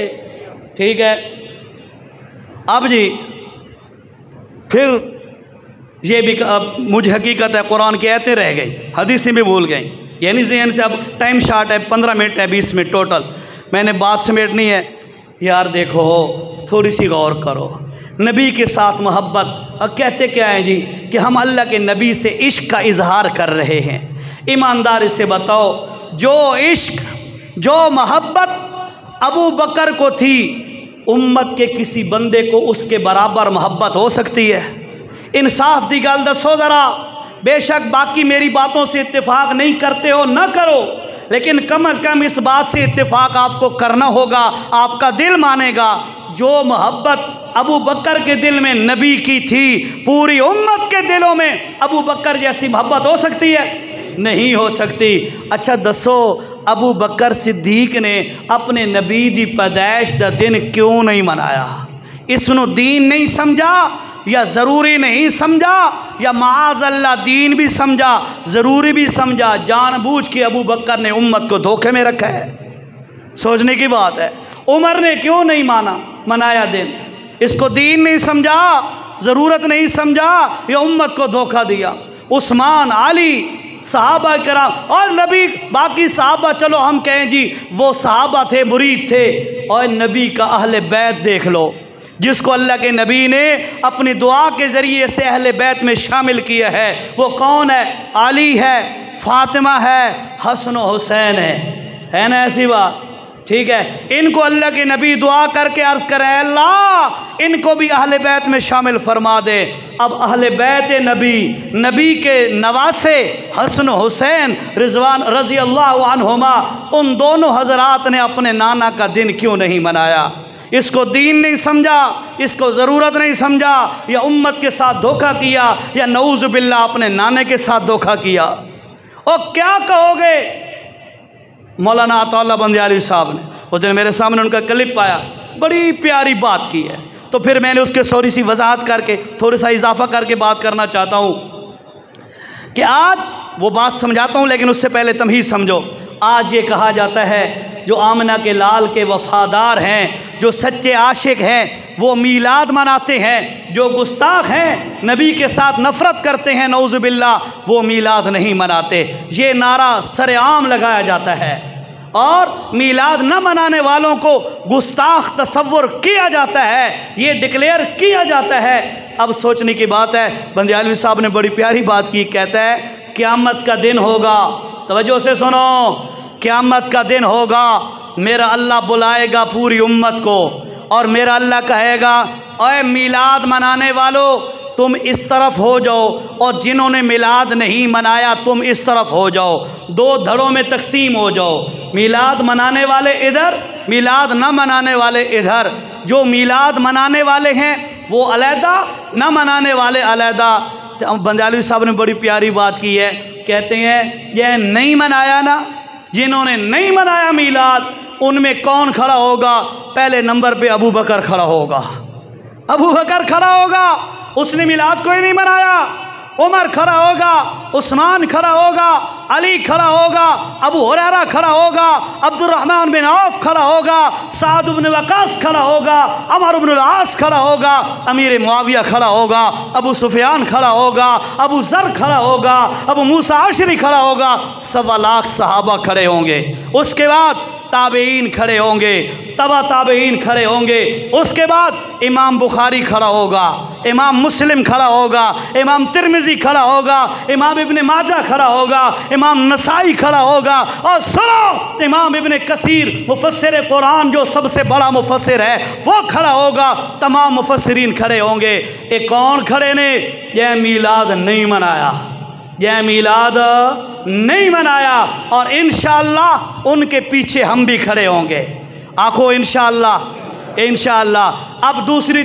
Speaker 1: ठीक है। अब जी फिर ये भी मुझे हकीकत है कुरान की आयतें रह गई, हदीसें भी भूल गई, यानी ज़हन से। अब टाइम शार्ट है, 15 मिनट है, 20 मिनट टोटल, मैंने बात समेटनी है। यार देखो, थोड़ी सी गौर करो, नबी के साथ मोहब्बत। और कहते क्या है जी कि हम अल्लाह के नबी से इश्क का इजहार कर रहे हैं। ईमानदारी से बताओ, जो इश्क, जो मोहब्बत अबू बकर को थी, उम्मत के किसी बंदे को उसके बराबर मोहब्बत हो सकती है? इंसाफ दी गल दसो ज़रा। बेशक बाकी मेरी बातों से इत्तेफाक नहीं करते हो, ना करो, लेकिन कम अज़ कम इस बात से इत्तेफाक आपको करना होगा, आपका दिल मानेगा। जो मोहब्बत अबू बकर के दिल में नबी की थी, पूरी उम्मत के दिलों में अबू बकर जैसी मोहब्बत हो सकती है? नहीं हो सकती। अच्छा दसो, अबू बकर सिद्दीक ने अपने नबी दी पैदाइश दा दिन क्यों नहीं मनाया? इसनों दीन नहीं समझा, या ज़रूरी नहीं समझा, या माज़ अल्लाह दीन भी समझा, ज़रूरी भी समझा? जानबूझ के अबू बकर ने उम्मत को धोखे में रखा है। सोचने की बात है। उमर ने क्यों नहीं मनाया दिन? इसको दीन नहीं समझा, ज़रूरत नहीं समझा, या उम्मत को धोखा दिया? उस्मान, अली, सहाबा कराम और नबी, बाकी सहाबा चलो हम कहें जी वो सहाबा थे, मुरीद थे, और नबी का अहले बैत देख लो, जिसको अल्लाह के नबी ने अपनी दुआ के ज़रिए से अहले बैत में शामिल किया है। वो कौन है? अली है, फातिमा है, हसन व हुसैन है ना? ऐसी बात, ठीक है। इनको अल्लाह के नबी दुआ करके अर्ज़ करें, अल्लाह इनको भी अहले बैत में शामिल फरमा दे। अब अहले बैत नबी, नबी के नवासे हसन हुसैन रिजवान रज़ी अल्लाह अन्हुमा, उन दोनों हज़रात ने अपने नाना का दिन क्यों नहीं मनाया? इसको दीन नहीं समझा, इसको ज़रूरत नहीं समझा, या उम्मत के साथ धोखा किया, या नऊज़ बिल्लाह अपने नाने के साथ धोखा किया। और क्या कहोगे? मौलाना अताउल्लाह बंदियाली साहब ने उस दिन मेरे सामने उनका क्लिप आया, बड़ी प्यारी बात की है, तो फिर मैंने उसके थोड़ी सी वजाहत करके, थोड़ा सा इजाफा करके बात करना चाहता हूँ कि आज वो बात समझाता हूँ, लेकिन उससे पहले तुम ही समझो। आज ये कहा जाता है जो आमना के लाल के वफ़ादार हैं, जो सच्चे आशिक हैं, वो मीलाद मनाते हैं। जो गुस्ताख हैं, नबी के साथ नफ़रत करते हैं, नऊज़ बिल्लाह, वो मीलाद नहीं मनाते। ये नारा सरेआम लगाया जाता है, और मीलाद न मनाने वालों को गुस्ताख तसव्वुर किया जाता है, ये डिक्लेयर किया जाता है। अब सोचने की बात है, बंदियालवी साहब ने बड़ी प्यारी बात की, कहता है क़यामत का दिन होगा, तवज्जो से सुनो, क़यामत का दिन होगा, मेरा अल्लाह बुलाएगा पूरी उम्मत को, और मेरा अल्लाह कहेगा, ओए मीलाद मनाने वालों तुम इस तरफ हो जाओ, और जिन्होंने मिलाद नहीं मनाया तुम इस तरफ हो जाओ, दो धड़ों में तकसीम हो जाओ। मिलाद मनाने वाले इधर, मिलाद न मनाने वाले इधर। जो मिलाद मनाने वाले हैं वो अलहदा, न मनाने वाले अलहदा। बंदियालवी साहब ने बड़ी प्यारी बात की है, कहते हैं ये नहीं मनाया ना, जिन्होंने नहीं मनाया मीलाद, उनमें कौन खड़ा होगा? पहले नंबर पे अबू बकर खड़ा होगा। अबू बकर खड़ा होगा, उसने मीलाद कोई नहीं मनाया। उमर खड़ा होगा, उस्मान खड़ा होगा, अली खड़ा होगा, अबू हुरैरा खड़ा होगा, अब्दुर्रहमान बिन औफ खड़ा होगा, साद इब्न वकास खड़ा होगा, अमर इब्न आस खड़ा होगा, अमीर मुआविया खड़ा होगा, अबू सुफियान खड़ा होगा, अबू जर खड़ा होगा, अबू मूसा अशरी खड़ा होगा। 1.25 लाख सहाबा खड़े होंगे। उसके बाद ताबेईन खड़े होंगे, तबा ताबेईन खड़े होंगे। उसके बाद इमाम बुखारी खड़ा होगा, इमाम मुस्लिम खड़ा होगा, इमाम तिरमिजी खड़ा होगा, इमाम इब्न माजा खड़ा होगा, इमाम नसाई खड़ा होगा, और सुनो इमाम इब्न कसीर मुफस्सिर कुरान जो सबसे बड़ा मुफस्सिर है वो खड़ा होगा। तमाम मुफस्सिरीन खड़े होंगे। एक कौन खड़े ने? यह मीलाद नहीं मनाया, यह मीलाद नहीं मनाया, और इंशाअल्लाह उनके पीछे हम भी खड़े होंगे। आखो इंशाअल्लाह, इंशाअल्लाह। अब दूसरी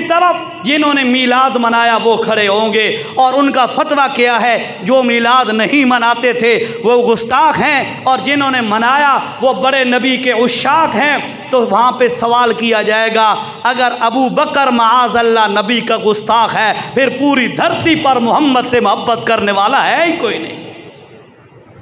Speaker 1: तरफ जिन्होंने मीलाद मनाया वो खड़े होंगे, और उनका फतवा क्या है? जो मीलाद नहीं मनाते थे वो गुस्ताख हैं, और जिन्होंने मनाया वो बड़े नबी के उशाक हैं। तो वहाँ पे सवाल किया जाएगा, अगर अबू बकर माअज़ल्लाह नबी का गुस्ताख है, फिर पूरी धरती पर मोहम्मद से मोहब्बत करने वाला है ही कोई नहीं।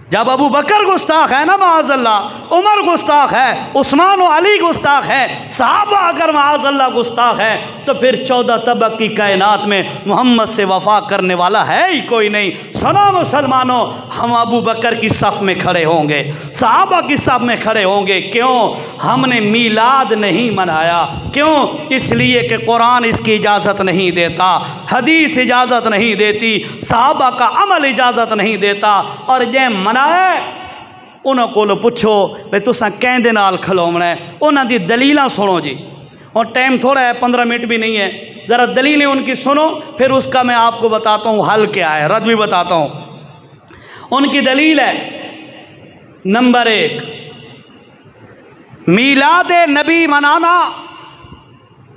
Speaker 1: जब अबू बकर गुस्ताख है ना माअज़ल्लाह, उमर गुस्ताख है, उस्मान और अली गुस्ताख है, सहाबा अगर माअज़ल्लाह गुस्ताख है, तो फिर 14 तबक की कायनात में मोहम्मद से वफा करने वाला है ही कोई नहीं। सुनो मुसलमानों, हम अबू बकर की सफ़ में खड़े होंगे, सहाबा की सफ़ में खड़े होंगे। क्यों? हमने मीलाद नहीं मनाया। क्यों? इसलिए कि कुरान इसकी इजाज़त नहीं देता, हदीस इजाज़त नहीं देती, सहाबा का अमल इजाज़त नहीं देता। और जे मना है उन्होंने को पुछो भाई तुसा कहते नाल खलोमना है, उन्होंने दी दलीलां सुनो जी। और टाइम थोड़ा है, 15 मिनट भी नहीं है, ज़रा दलीलें उनकी सुनो, फिर उसका मैं आपको बताता हूँ हल क्या है, रद भी बताता हूँ। उनकी दलील है नंबर 1, मीलाद नबी मनाना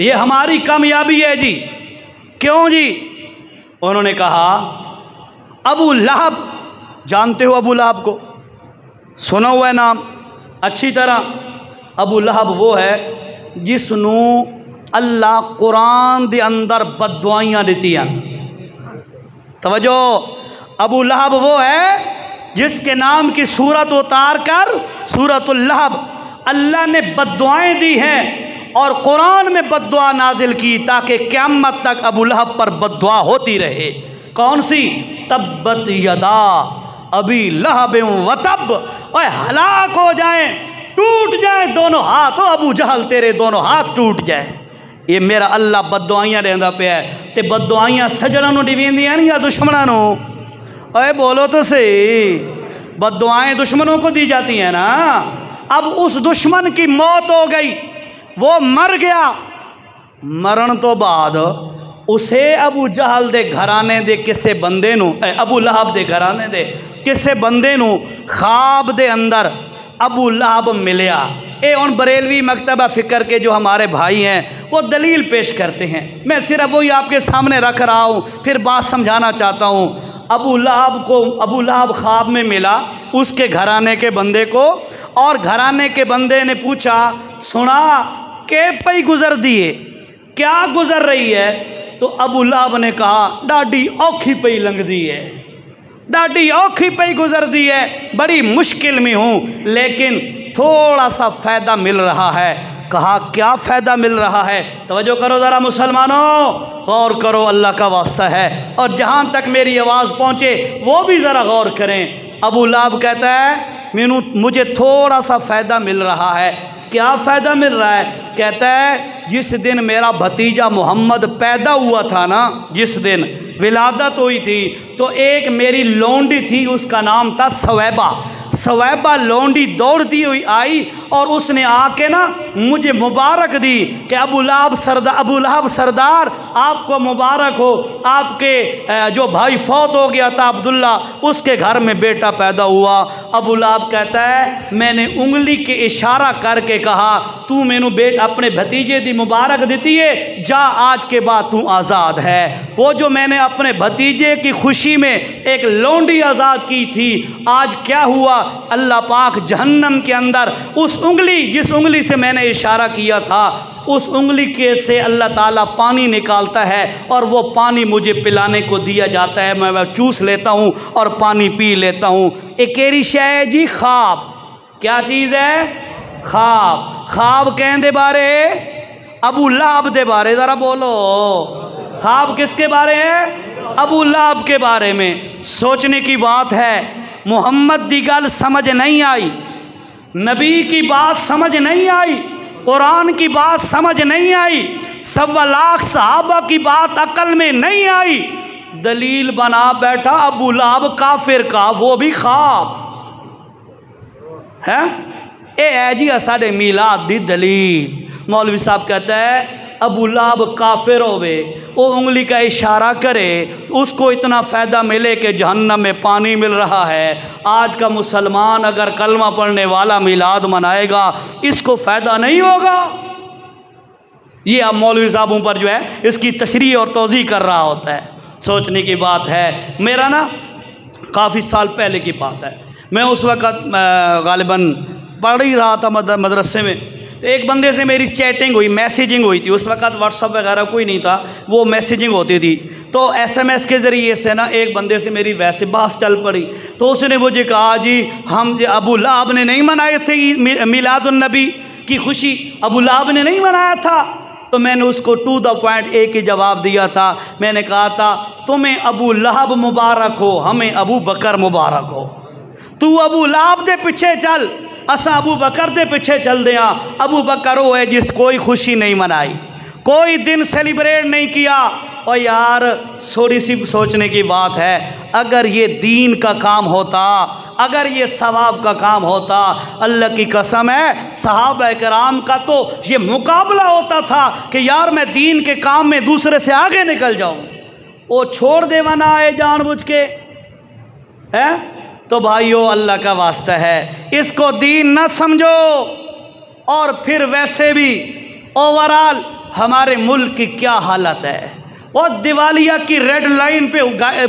Speaker 1: ये हमारी कामयाबी है जी। क्यों जी? उन्होंने कहा अबू लहब, जानते हो अबू लहब को? सुना हुआ है नाम अच्छी तरह। अबू लहब वो है जिसनू अल्लाह कुरान दे अंदर बददुआइयां दित्तियां। तवज्जो, अबू लहब वो है जिसके नाम की सूरत उतार कर सूरतुल लहब अल्लाह ने बददुआएं दी हैं, और कुरान में बददुआ नाजिल की ताकि क़यामत तक अबू लहब पर बददुआ होती रहे। कौन सी? तब्बत यदा अबी लहब व तब, और हलाक हो जाए, टूट जाए दोनों हाथ, अबू जहल तेरे दोनों हाथ टूट जाए। ये मेरा अल्लाह बददुआइयां देंदा पे है। ते बददुआइयां सजणा नूं दिवेंदियां नहीं या दुश्मनों नूं? अरे बोलो तो सही, बददुआएं दुश्मनों को दी जाती हैं ना। अब उस दुश्मन की मौत हो गई, वो मर गया, मरण तो बाद उसे अबू जहल दे घराने दे किसे बंदे नू, अबू लहब दे घराने दे किसे बंदे नू ख्वाब दे अंदर अबू लहब मिलया। ये उन बरेलवी मकतबा फ़िक्र के जो हमारे भाई हैं वो दलील पेश करते हैं, मैं सिर्फ वही आपके सामने रख रहा हूँ, फिर बात समझाना चाहता हूँ। अबू लहब ख्वाब में मिला उसके घराने के बंदे को, और घराने के बंदे ने पूछा, सुना के पई गुजर दिए, क्या गुजर रही है? तो अबू लहब ने कहा, डाडी औखी पई लंघ दी है, डाडी औखी पई गुजर दी है, बड़ी मुश्किल में हूँ, लेकिन थोड़ा सा फ़ायदा मिल रहा है। कहा क्या फ़ायदा मिल रहा है? तवज्जो करो ज़रा मुसलमानों, गौर करो, अल्लाह का वास्ता है, और जहाँ तक मेरी आवाज़ पहुँचे वो भी ज़रा गौर करें। अबू लहब कहता है मुझे थोड़ा सा फ़ायदा मिल रहा है। क्या फ़ायदा मिल रहा है? कहता है जिस दिन मेरा भतीजा मोहम्मद पैदा हुआ था ना, जिस दिन विलादत हुई थी, तो एक मेरी लौंडी थी, उसका नाम था सवैबा। सवैबा लौंडी दौड़ती हुई आई और उसने आके ना मुझे मुबारक दी कि अबू लहब सरदार आपको मुबारक हो, आपके जो भाई फौत हो गया था अब्दुल्ला, उसके घर में बेटा पैदा हुआ। अबू लहब साहब कहता है मैंने उंगली के इशारा करके कहा तू मैनू अपने भतीजे दी मुबारक देती है, जा आज के बाद तू आज़ाद है। वो जो मैंने अपने भतीजे की खुशी में एक लौंडी आज़ाद की थी, आज क्या हुआ, अल्लाह पाक जहन्नम के अंदर उस उंगली, जिस उंगली से मैंने इशारा किया था, उस उंगली के से अल्लाह ताला पानी निकालता है और वो पानी मुझे पिलाने को दिया जाता है। मैं चूस लेता हूँ और पानी पी लेता हूँ। एक केरी शय जी ख्वाब, क्या चीज़ है? ख्वाब। ख्वाब कहने बारे अबू लहब दे बारे, ज़रा बोलो ख्वाब किसके बारे है? अबू लहब के बारे में। सोचने की बात है, मोहम्मद दी गल समझ नहीं आई, नबी की बात समझ नहीं आई, कुरान की बात समझ नहीं आई, 1.25 लाख सहाबा की बात अकल में नहीं आई, दलील बना बैठा अबू लहब काफिर का, वो भी ख्वाब है। ए जी साढ़े मीलाद दी दलील। मौलवी साहब कहता है अबू लहब काफिर होवे, वो उंगली का इशारा करे तो उसको इतना फ़ायदा मिले कि जहन्नम में पानी मिल रहा है। आज का मुसलमान अगर कलमा पढ़ने वाला मिलाद मनाएगा, इसको फ़ायदा नहीं होगा। ये अब मौलवी साहबों पर जो है इसकी तशरीह और तौज़ीह कर रहा होता है। सोचने की बात है। मेरा ना काफ़ी साल पहले की बात है, मैं उस वक़्त गालिबन पढ़ ही रहा था मदरसे में, तो एक बंदे से मेरी चैटिंग हुई, मैसेजिंग हुई थी। उस वक़्त व्हाट्सअप वगैरह कोई नहीं था, वो मैसेजिंग होती थी। तो SMS के ज़रिए से ना एक बंदे से मेरी वैसे बात चल पड़ी। तो उसने मुझे कहा जी हम अबू लहब ने नहीं मनाए थे मिलादुन नबी की खुशी, अबू लहब ने नहीं मनाया था। तो मैंने उसको टू द पॉइंट एक ही जवाब दिया था। मैंने कहा था तुम्हें अबू लहब मुबारक हो, हमें अबू बकर मुबारक हो। तू अबू लहब दे पीछे चल, असा अबू बकर दे पीछे चल दिया। अबू बकर वो है जिस कोई खुशी नहीं मनाई, कोई दिन सेलिब्रेट नहीं किया। और यार थोड़ी सी सोचने की बात है, अगर ये दीन का काम होता, अगर ये सवाब का काम होता, अल्लाह की कसम है सहाबा कराम का तो ये मुकाबला होता था कि यार मैं दीन के काम में दूसरे से आगे निकल जाऊं। वो छोड़ दे मना आए जानबूझ के है। तो भाइयों अल्लाह का वास्ता है, इसको दीन न समझो। और फिर वैसे भी ओवरऑल हमारे मुल्क की क्या हालत है, वो दिवालिया की रेड लाइन पे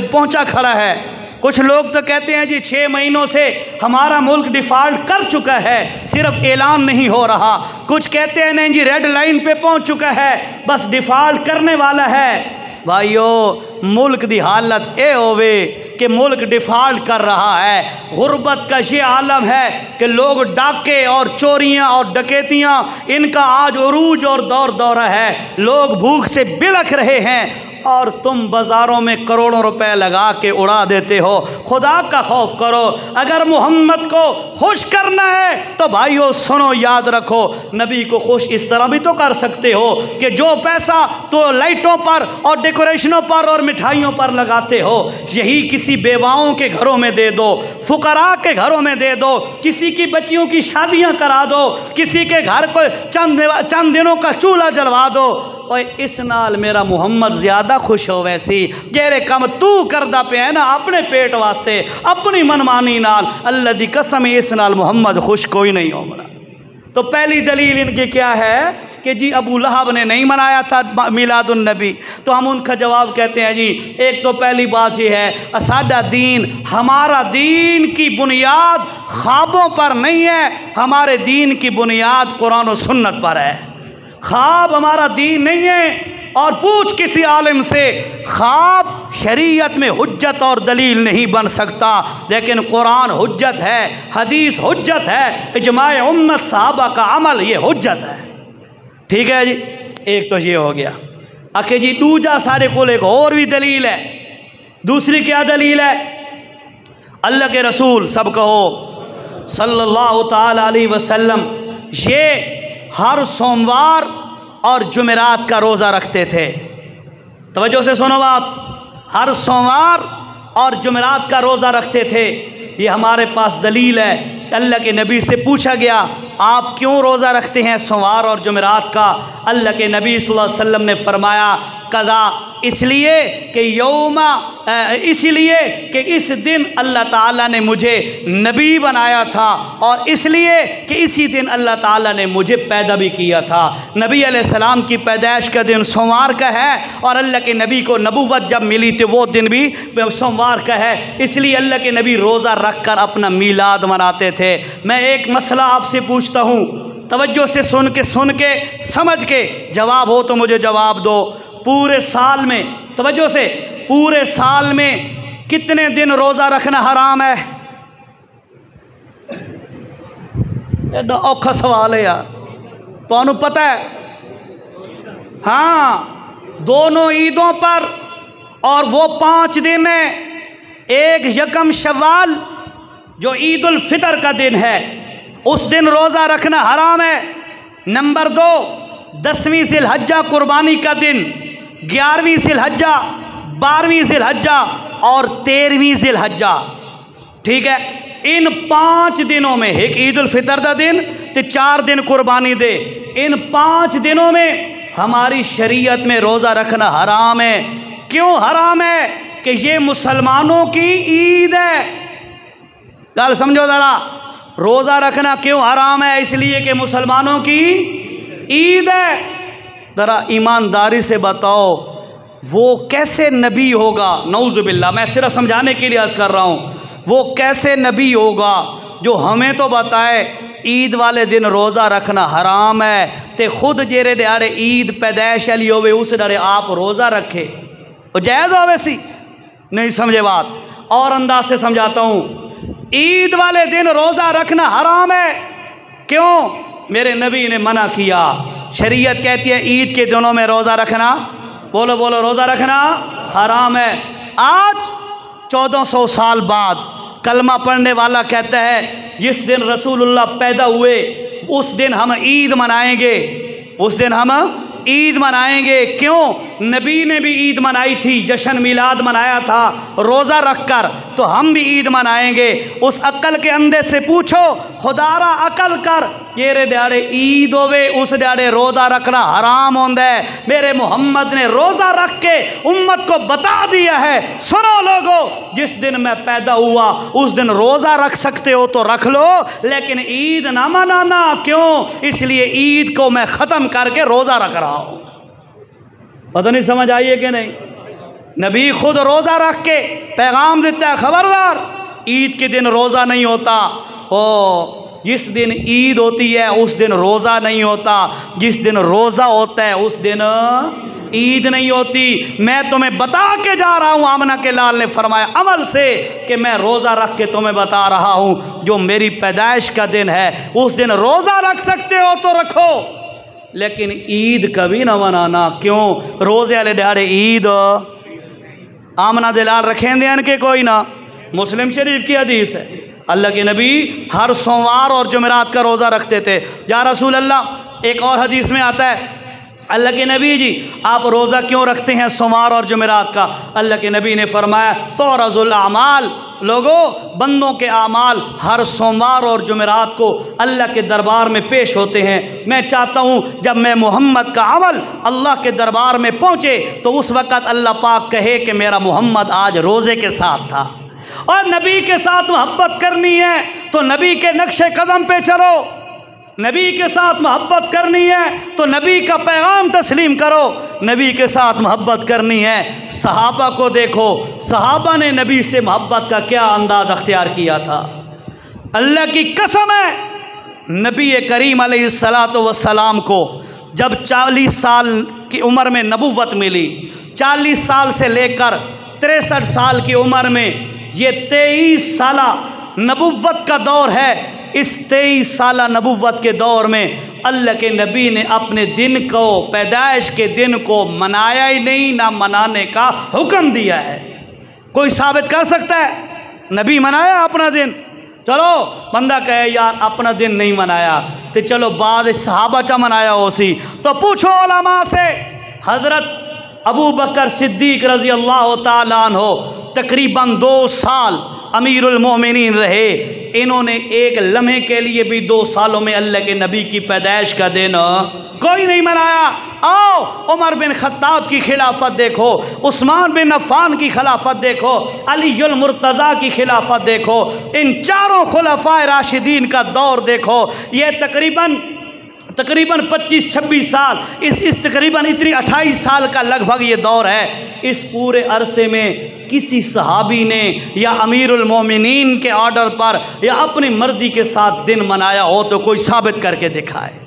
Speaker 1: पहुंचा खड़ा है। कुछ लोग तो कहते हैं जी 6 महीनों से हमारा मुल्क डिफ़ॉल्ट कर चुका है, सिर्फ ऐलान नहीं हो रहा। कुछ कहते हैं नहीं जी रेड लाइन पे पहुंच चुका है, बस डिफ़ॉल्ट करने वाला है। भाइयों मुल्क की हालत ये होवे कि मुल्क डिफ़ॉल्ट कर रहा है। गुर्बत का ये आलम है कि लोग डाके और चोरियां और डकैतियां, इनका आज उरूज और दौर दौरा है। लोग भूख से बिलख रहे हैं और तुम बाज़ारों में करोड़ों रुपए लगा के उड़ा देते हो। खुदा का खौफ करो। अगर मोहम्मद को खुश करना है तो भाइयों सुनो, याद रखो, नबी को खुश इस तरह भी तो कर सकते हो कि जो पैसा तो लाइटों पर और डेकोरेशनों पर और मिठाइयों पर लगाते हो, यही किसी बेवाओं के घरों में दे दो, फुकरा के घरों में दे दो, किसी की बच्चियों की शादियां करा दो, किसी के घर को चंद दिनों का चूल्हा जलवा दो। और इस नाल मेरा मोहम्मद ज़्यादा खुश हो वैसी जेरे कम तू करदा पे है ना अपने पेट वास्ते, अपनी मनमानी नाल, अल्लाह दी कसम इस नाल मोहम्मद खुश कोई नहीं हो बना। तो पहली दलील इनकी क्या है कि जी अबू लहब ने नहीं मनाया था मिलादुन नबी। तो हम उनका जवाब कहते हैं जी, एक तो पहली बात ये है साडा दीन, हमारा दीन की बुनियाद ख्वाबों पर नहीं है, हमारे दीन की बुनियाद कुरान और सुन्नत पर है। ख्वाब हमारा दीन नहीं है। और पूछ किसी आलिम से, ख्वाब शरीयत में हुज्जत और दलील नहीं बन सकता, लेकिन कुरान हुज्जत है, हदीस हुज्जत है, इजमाए उम्मत साहबा का अमल ये हुज्जत है। ठीक है जी, एक तो ये हो गया। आखे जी दूजा सारे को एक और भी दलील है। दूसरी क्या दलील है? अल्लाह के रसूल सब कहो सल्लल्लाहु ताला अलैहि वसल्लम ये हर सोमवार और जुमेरात का रोज़ा रखते थे। तवज्जो से सुनो बात, हर सोमवार और जुमेरात का रोज़ा रखते थे। ये हमारे पास दलील है। अल्लाह के नबी से पूछा गया आप क्यों रोज़ा रखते हैं सोमवार और जुमेरात का? अल्लाह के नबी सल्लल्लाहु अलैहि वसल्लम ने फरमाया कज़ा इसलिए कि इसलिए कि इस दिन अल्लाह ताला ने मुझे नबी बनाया था, और इसलिए कि इसी दिन अल्लाह ताला ने मुझे पैदा भी किया था। नबी अलैहिस्सलाम की पैदाइश का दिन सोमवार का है, और अल्लाह के नबी को नबूवत जब मिली थी वो दिन भी सोमवार का है। इसलिए अल्लाह के नबी रोज़ा रख कर अपना मीलाद मनाते थे। मैं एक मसला आपसे पूछता हूँ, तवज्जो से सुन के समझ के जवाब हो तो मुझे जवाब दो। पूरे साल में, तवज्जो से, पूरे साल में कितने दिन रोज़ा रखना हराम है? एडा औखा सवाल है यार, तो पता है? हाँ, दोनों ईदों पर, और वो 5 दिन है। एक यकम शव्वाल जो ईद उल फितर का दिन है, उस दिन रोज़ा रखना हराम है। नंबर 2, 10वीं ज़िलहज्जा कुर्बानी का दिन, 11वीं ज़िलहज्जा, 12वीं ज़िलहज्जा और 13वीं ज़िलहज्जा। ठीक है, इन 5 दिनों में, एक ईद उल फितर का दिन तो 4 दिन कुर्बानी दे, इन 5 दिनों में हमारी शरीयत में रोज़ा रखना हराम है। क्यों हराम है? कि ये मुसलमानों की ईद है। गल समझो ज़रा, रोज़ा रखना क्यों हराम है? इसलिए कि मुसलमानों की ईद है। ज़रा ईमानदारी से बताओ, वो कैसे नबी होगा? नऊज़ुबिल्लाह, मैं सिर्फ समझाने के लिए अर्ज़ कर रहा हूँ, वो कैसे नबी होगा जो हमें तो बताए ईद वाले दिन रोज़ा रखना हराम है, तो खुद जेरे ड्याड़े ईद पैदाइश अली होवे उस ड्याड़े आप रोज़ा रखे, वो जायज़ हो? वैसी नहीं समझे बात। और अंदाज से समझाता हूँ, ईद वाले दिन रोज़ा रखना हराम है। क्यों? मेरे नबी ने मना किया। शरीयत कहती है ईद के दिनों में रोज़ा रखना, बोलो बोलो, रोज़ा रखना हराम है। आज 1400 साल बाद कलमा पढ़ने वाला कहता है जिस दिन रसूलुल्लाह पैदा हुए उस दिन हम ईद मनाएंगे, उस दिन हम ईद मनाएंगे। क्यों? नबी ने भी ईद मनाई थी, जश्न मिलाद मनाया था रोज़ा रख कर, तो हम भी ईद मनाएंगे। उस अक्ल के अंधे से पूछो, खुदारा अकल कर, जेरे ड्याड़े ईद होवे उस ड्याड़े रोज़ा रखना हराम होंदा है। मेरे मोहम्मद ने रोज़ा रख के उम्मत को बता दिया है, सुनो लोगो, जिस दिन मैं पैदा हुआ उस दिन रोज़ा रख सकते हो तो रख लो, लेकिन ईद ना मनाना। क्यों? इसलिए ईद को मैं ख़त्म करके रोज़ा रख रहा हूँ। पता नहीं समझ आई है कि नहीं? नबी खुद रोज़ा रख के पैगाम देता है, खबरदार ईद के दिन रोज़ा नहीं होता। ओ, जिस दिन ईद होती है उस दिन रोज़ा नहीं होता, जिस दिन रोज़ा होता है उस दिन ईद नहीं होती। मैं तुम्हें बता के जा रहा हूँ, आमना के लाल ने फरमाया अमल से कि मैं रोज़ा रख के तुम्हें बता रहा हूँ, जो मेरी पैदाइश का दिन है उस दिन रोज़ा रख सकते हो तो रखो, लेकिन ईद कभी ना मनाना। क्यों? रोज़े वाले ड्याड़े ईद आमना दे लाल रखें देन के कोई ना। मुस्लिम शरीफ की हदीस है, अल्लाह के नबी हर सोमवार और जुमेरात का रोज़ा रखते थे। या रसूल अल्लाह, एक और हदीस में आता है, अल्लाह के नबी जी आप रोज़ा क्यों रखते हैं सोमवार और जुमेरात का? अल्लाह के नबी ने फरमाया तो रज़ुल आमाल, लोगों बंदों के आमाल हर सोमवार और जुमेरात को अल्लाह के दरबार में पेश होते हैं। मैं चाहता हूँ जब मैं मोहम्मद का अमल अल्लाह के दरबार में पहुँचे तो उस वक़्त अल्लाह पाक कहे कि मेरा मोहम्मद आज रोज़े के साथ था। और नबी के साथ मोहब्बत करनी है तो नबी के नक्शे कदम पे चलो, नबी के साथ मोहब्बत करनी है तो नबी का पैगाम तस्लीम करो, नबी के साथ मोहब्बत करनी है। सहाबा को देखो, सहाबा ने नबी से मोहब्बत का क्या अंदाज़ अख्तियार किया था। अल्लाह की कसम है, नबी करीम अलैहिस्सलातु वस्सलाम को जब 40 साल की उम्र में नबुव्वत मिली, 40 साल से लेकर 63 साल की उम्र में ये 23 साला नबुव्वत का दौर है। इस 23 साला नबुव्वत के दौर में अल्लाह के नबी ने अपने दिन को, पैदाइश के दिन को मनाया ही नहीं, ना मनाने का हुक्म दिया है। कोई साबित कर सकता है नबी मनाया अपना दिन? चलो बंदा कहे यार अपना दिन नहीं मनाया, तो चलो बाद सहाबा चा मनाया उसी, तो पूछो उलमा से। हज़रत अबू बकर सिद्दीक रज़ी अल्लाह ताला अन्हो तकरीबन 2 साल अमीरुल मोमिनीन रहे। इन्होंने एक लम्हे के लिए भी 2 सालों में अल्लाह के नबी की पैदाइश का दिन कोई नहीं मनाया। आओ उमर बिन खत्ताब की खिलाफत देखो, उस्मान बिन अफ़्फ़ान की खिलाफत देखो, अलीउल मुर्तज़ा की खिलाफत देखो, इन चारों खुलफ़ाए राशिदीन का दौर देखो। ये तकरीबन 25-26 साल, इस तकरीबन इतनी 28 साल का लगभग ये दौर है। इस पूरे अरसे में किसी सहाबी ने या अमीरुल मोमिनीन के ऑर्डर पर या अपनी मर्ज़ी के साथ दिन मनाया हो तो कोई साबित करके दिखाए।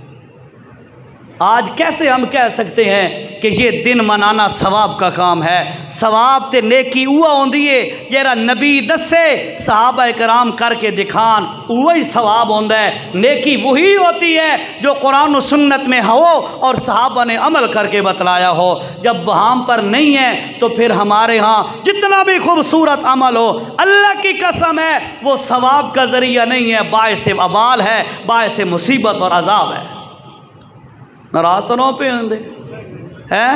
Speaker 1: आज कैसे हम कह सकते हैं कि ये दिन मनाना सवाब का काम है? सवाब ते नेकी उआ होंदी है जेरा नबी दसे सहाबा कराम करके दिखान, वही सवाब होंदा है। नेकी वही होती है जो कुरान और सुन्नत में हो और सहाबा ने अमल करके बतलाया हो। जब वहाँ पर नहीं है तो फिर हमारे यहाँ जितना भी खूबसूरत अमल हो, अल्लाह की कसम है वो सवाब का ज़रिया नहीं है, बाइस अबाल है, बाइस मुसीबत और अजाब है। नाराज तो ना पे होंगे है,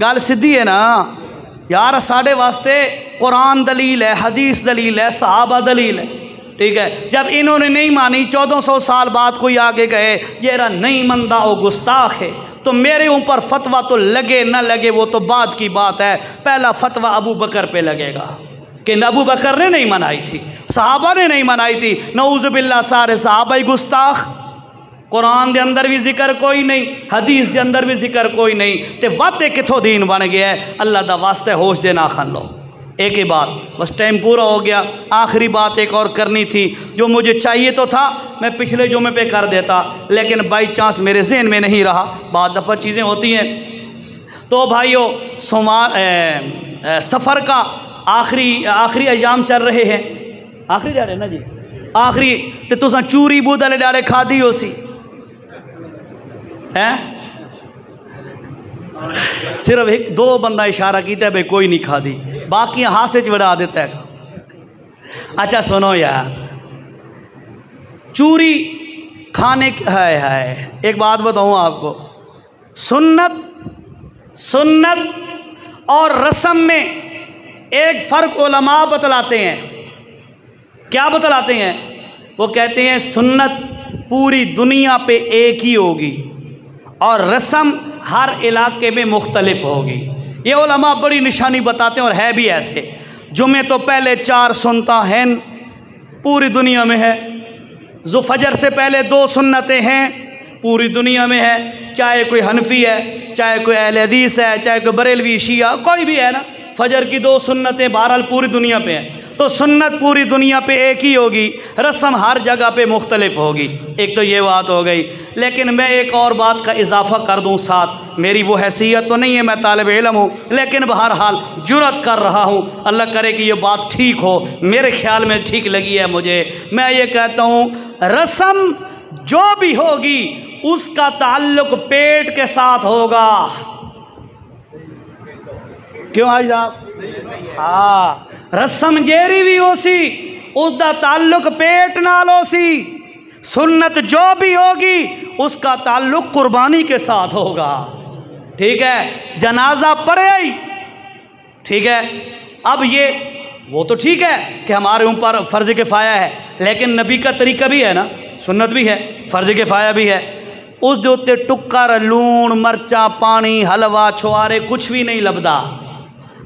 Speaker 1: गल सीधी है ना यार। साढ़े वास्ते कुरान दलील है, हदीस दलील है, सहाबा दलील है, ठीक है। जब इन्होंने नहीं मानी, 1400 साल बाद कोई आगे कहे जेरा नहीं मनदा वो गुस्ताख है, तो मेरे ऊपर फतवा तो लगे ना लगे वो तो बाद की बात है। पहला फतवा अबू बकर पे लगेगा कि अबू बकर ने नहीं मनाई थी, सहाबा ने नहीं मनाई थी। नऊज़ बिल्लाह सारे सहाबा ही गुस्ताख। कुरान के अंदर भी जिक्र कोई नहीं, हदीस के अंदर भी जिक्र कोई नहीं, तो वाते किथों दीन बन गया है। अल्लाह दा वास्ते होश देना खान लो। एक ही बात, बस टाइम पूरा हो गया। आखिरी बात एक और करनी थी जो मुझे चाहिए तो था, मैं पिछले जुमे पे कर देता, लेकिन बाई चांस मेरे जहन में नहीं रहा। बहुत दफ़ा चीज़ें होती हैं। तो भाइयों, सफ़र का आखिरी अयाम चल रहे हैं, आखिरी जा रहे ना जी, आखिरी तो तुसा चूरी बूद वाले डाले खादी हो सी है। सिर्फ 1-2 बंदा इशारा किया भाई कोई नहीं खादी, बाकी हाथ से बढ़ा देता है। अच्छा सुनो यार, चूरी खाने है एक बात बताऊं आपको, सुन्नत और रस्म में एक फ़र्क उलमा बतलाते हैं। क्या बतलाते हैं? वो कहते हैं सुन्नत पूरी दुनिया पे एक ही होगी और रस्म हर इलाके में मुख्तलिफ होगी। ये उलमा बड़ी निशानी बताते हैं और है भी ऐसे। जुमे तो पहले 4 सुन्नतें हैं, पूरी दुनिया में है। जो फजर से पहले 2 सुन्नतें हैं, पूरी दुनिया में है। चाहे कोई हनफी है, चाहे कोई अहले हदीस है, चाहे कोई बरेलवी शिया, कोई भी है ना, फजर की 2 सुन्नतें बहरहाल पूरी दुनिया पे हैं। तो सुन्नत पूरी दुनिया पे एक ही होगी, रस्म हर जगह पे मुख्तलिफ होगी। एक तो ये बात हो गई। लेकिन मैं एक और बात का इजाफा कर दूं साथ, मेरी वो हैसियत तो नहीं है, मैं तालिब इल्म हूँ, लेकिन बहरहाल जुरत कर रहा हूँ। अल्लाह करे कि ये बात ठीक हो, मेरे ख्याल में ठीक लगी है मुझे। मैं ये कहता हूँ रस्म जो भी होगी उसका ताल्लुक पेट के साथ होगा। क्यों आज आप? हाँ, रस्म जेरी भी हो सी उसका ताल्लुक पेट नाल हो सी। सुन्नत जो भी होगी उसका ताल्लुक कुर्बानी के साथ होगा, ठीक है। जनाजा पड़े ही, ठीक है। अब ये वो तो ठीक है कि हमारे ऊपर फ़र्ज़ किफ़ाया है, लेकिन नबी का तरीका भी है ना, सुन्नत भी है, फ़र्ज़ किफ़ाया भी है। उस दे उत्ते टुक्कर, लूण, मरचा, पानी, हलवा, छुआरे कुछ भी नहीं लभदा,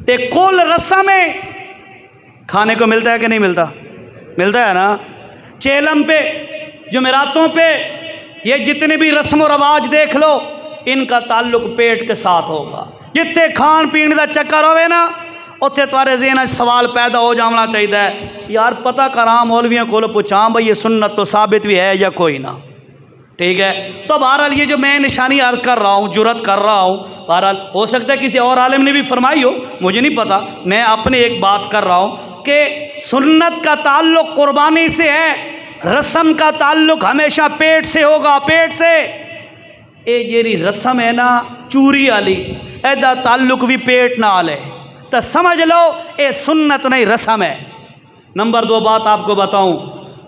Speaker 1: ते कुल रस्म में खाने को मिलता है कि नहीं मिलता? मिलता है ना। चेलम पे, जुमेरातों पे, ये जितने भी रस्म और रवाज देख लो, इनका ताल्लुक पेट के साथ होगा। जितने खान पीने का चक्कर होवे ना, उत्थे तुम्हारे ज़हन सवाल पैदा हो जाना चाहिए, यार पता करा मौलवियों को पूछा भाई ये सुन्नत तो साबित भी है या कोई ना, ठीक है। तो बहरहाल ये जो मैं निशानी अर्ज़ कर रहा हूँ, जुरत कर रहा हूँ, बहरहाल हो सकता है किसी और आलिम ने भी फरमाई हो, मुझे नहीं पता। मैं अपने एक बात कर रहा हूँ कि सुन्नत का ताल्लुक कुर्बानी से है, रस्म का ताल्लुक हमेशा पेट से होगा, पेट से। ये जेरी रस्म है ना चूरी वाली, एदा ताल्लुक भी पेट नाल है, तो समझ लो ये सुन्नत नहीं रस्म है। नंबर 2 बात आपको बताऊँ,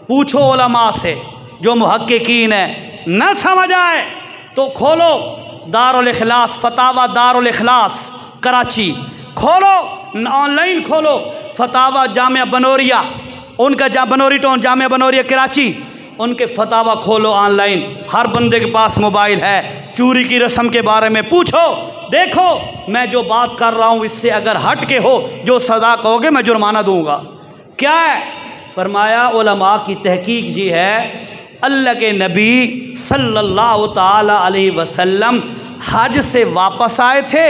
Speaker 1: पूछो उलमा से जो मुहक्किकीन है, न समझ आए तो खोलो दारुल इखलास, फतावा दारुल इखलास कराची खोलो, ऑनलाइन खोलो फतावा जामिया बनोरिया, उनका बनौरी टाउन जामिया बनौरिया कराची, उनके फतावा खोलो ऑनलाइन, हर बंदे के पास मोबाइल है। चोरी की रस्म के बारे में पूछो, देखो मैं जो बात कर रहा हूँ इससे अगर हट के हो जो सज़ा कहोगे मैं जुर्माना दूंगा। क्या है? फरमाया उलमा की तहकीक जी है, अल्लाह के नबी सल्लल्लाहु ताला अलैहि वसल्लम हज से वापस आए थे,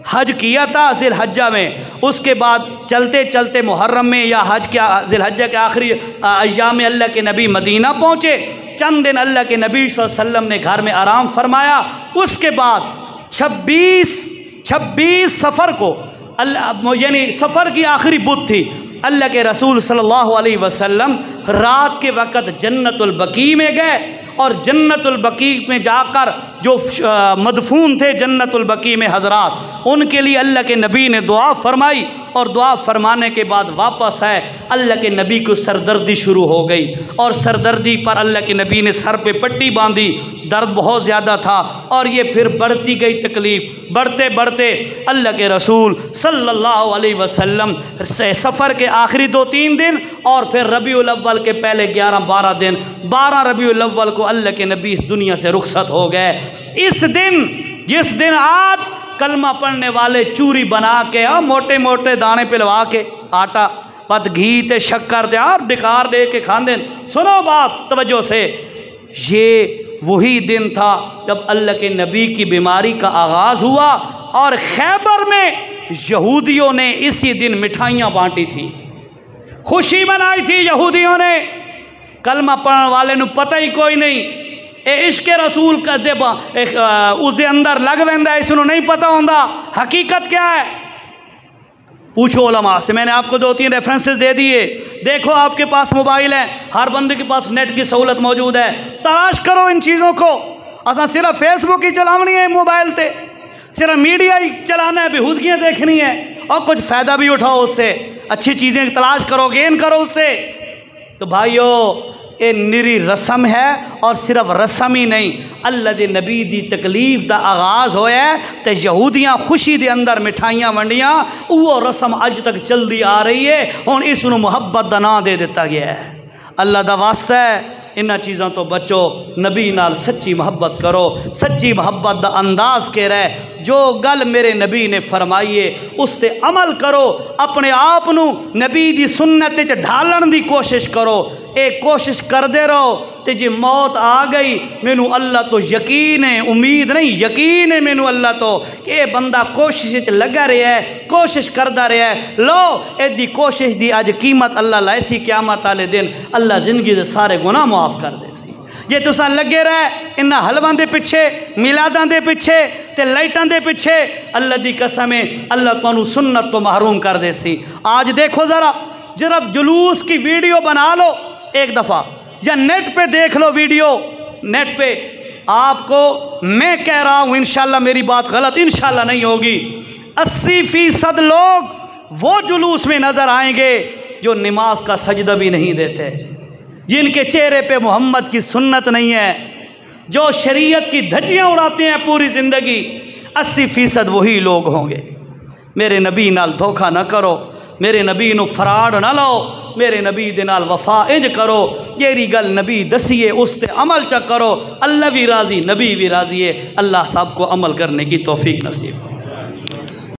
Speaker 1: हज किया था ज़िलहज्जा में, उसके बाद चलते चलते मुहर्रम में या हज के ज़िलहज्जा के आखिरी अय्याम में अल्लाह के नबी मदीना पहुँचे। चंद दिन अल्लाह के नबी सल्लल्लाहु अलैहि वसल्लम ने घर में आराम फरमाया। उसके बाद 26 सफ़र को अल्लाह यानी सफ़र की आखिरी बुध थी, अल्लाह के रसूल सल्लल्लाहु अलैहि वसल्लम रात के वक़्त जन्नतुल बकी में गए और जन्नतुल बकी में जाकर जो मदफून थे जन्नतुल बकी में हज़रात, उनके लिए अल्लाह के नबी ने दुआ फरमाई और दुआ फरमाने के बाद वापस आए। अल्लाह के नबी को सरदर्दी शुरू हो गई और सरदर्दी पर अल्लाह के नबी ने सर पे पट्टी बांधी, दर्द बहुत ज़्यादा था और ये फिर बढ़ती गई तकलीफ़, बढ़ते बढ़ते अल्लाह के रसूल सल्लल्लाहु अलैहि वसल्लम से सफ़र के आखिरी 2-3 दिन और फिर रबीउल अव्वल के पहले 11-12 दिन, 12 रबीउल अव्वल को अल्लाह के नबी इस दुनिया से रुखसत हो गए। इस दिन जिस दिन आज कलमा पढ़ने वाले चूरी बना के मोटे मोटे दाने पिलवा के आटा पत घी ते शक्कर ते डिकार दे के खाने, सुनो बात तवज्जो से, ये वही दिन था जब अल्लाह के नबी की बीमारी का आगाज़ हुआ और खैबर में यहूदियों ने इसी दिन मिठाइयाँ बांटी थी, खुशी मनाई थी यहूदियों ने। कलमा पढ़ने वाले नू पता ही कोई नहीं, ए इश्क रसूल का दे उस दे अंदर लग वेंदा, इसनू नहीं पता होंदा हकीकत क्या है। पूछो उलमा से, मैंने आपको 2-3 रेफरेंसेस दे दिए। देखो आपके पास मोबाइल है, हर बंदे के पास नेट की सहूलत मौजूद है, तलाश करो इन चीज़ों को। असा सिर्फ फेसबुक ही चलावनी है मोबाइल पे, सिर्फ मीडिया ही चलाना है, बेहूदगियाँ देखनी है और कुछ फ़ायदा भी उठाओ उससे, अच्छी चीज़ें तलाश करो, गेन करो उससे। तो भाइयों ये निरी रस्म है और सिर्फ रस्म ही नहीं, अल्लाह दे नबी दी तकलीफ दा आगाज़ होया तो यहूदियाँ खुशी दे अंदर मिठाइयाँ वंडियाँ, वो रस्म अज तक चलती आ रही है। हुण इसनूं मुहब्बत दा नाम दे दिता गया है। अल्लाह दा वास्ता है इन्हां चीज़ों तो बचो, नबी नाल सच्ची मुहब्बत करो, सच्ची मुहब्बत दा अंदाज के रहे, जो गल मेरे नबी ने फरमाई है उस ते अमल करो, अपने आप नू नबी दी सुन्नत च ढालण दी कोशिश करो। एक कोशिश करते रहो तो जे मौत आ गई, मैनू अल्लाह तो यकीन है, उम्मीद नहीं यकीन है मैनू अल्लाह तो कि यह बंदा कोशिश च लगा रहा है, कोशिश करता रहा है, लो एदी कोशिश दी अज कीमत अल्लाह लाइसी क़यामत वाले दिन, अल्लाह जिंदगी दे सारे गुनाह माफ़ कर दे सी। जे तुसां लगे रहे इन्हां हलवां दे पिछे, मिलादां दे पिछे ते लाइटां दे पिछे, अल्लाह दी कसम है अल्लाह तुहानू सुन्नत तो महरूम कर दे सी। आज देखो ज़रा जुलूस की वीडियो बना लो एक दफ़ा या नेट पे देख लो वीडियो, नेट पे आपको मैं कह रहा हूँ इंशाल्लाह मेरी बात गलत इंशाल्लाह नहीं होगी, 80% लोग वो जुलूस में नज़र आएंगे जो नमाज का सजदा भी नहीं देते, जिनके चेहरे पे मोहम्मद की सुन्नत नहीं है, जो शरीयत की धज्जियाँ उड़ाते हैं पूरी ज़िंदगी, 80% वही लोग होंगे। मेरे नबी नाल धोखा न करो, मेरे नबी नू फराड ना लो, मेरे नबी दे नाल वफा इंज करो, जेरी गल नबी दसीए उस ते अमल च करो, अल्लाह भी राज़ी नबी भी राज़ी है। अल्लाह साहब को अमल करने की तौफीक नसीब हो।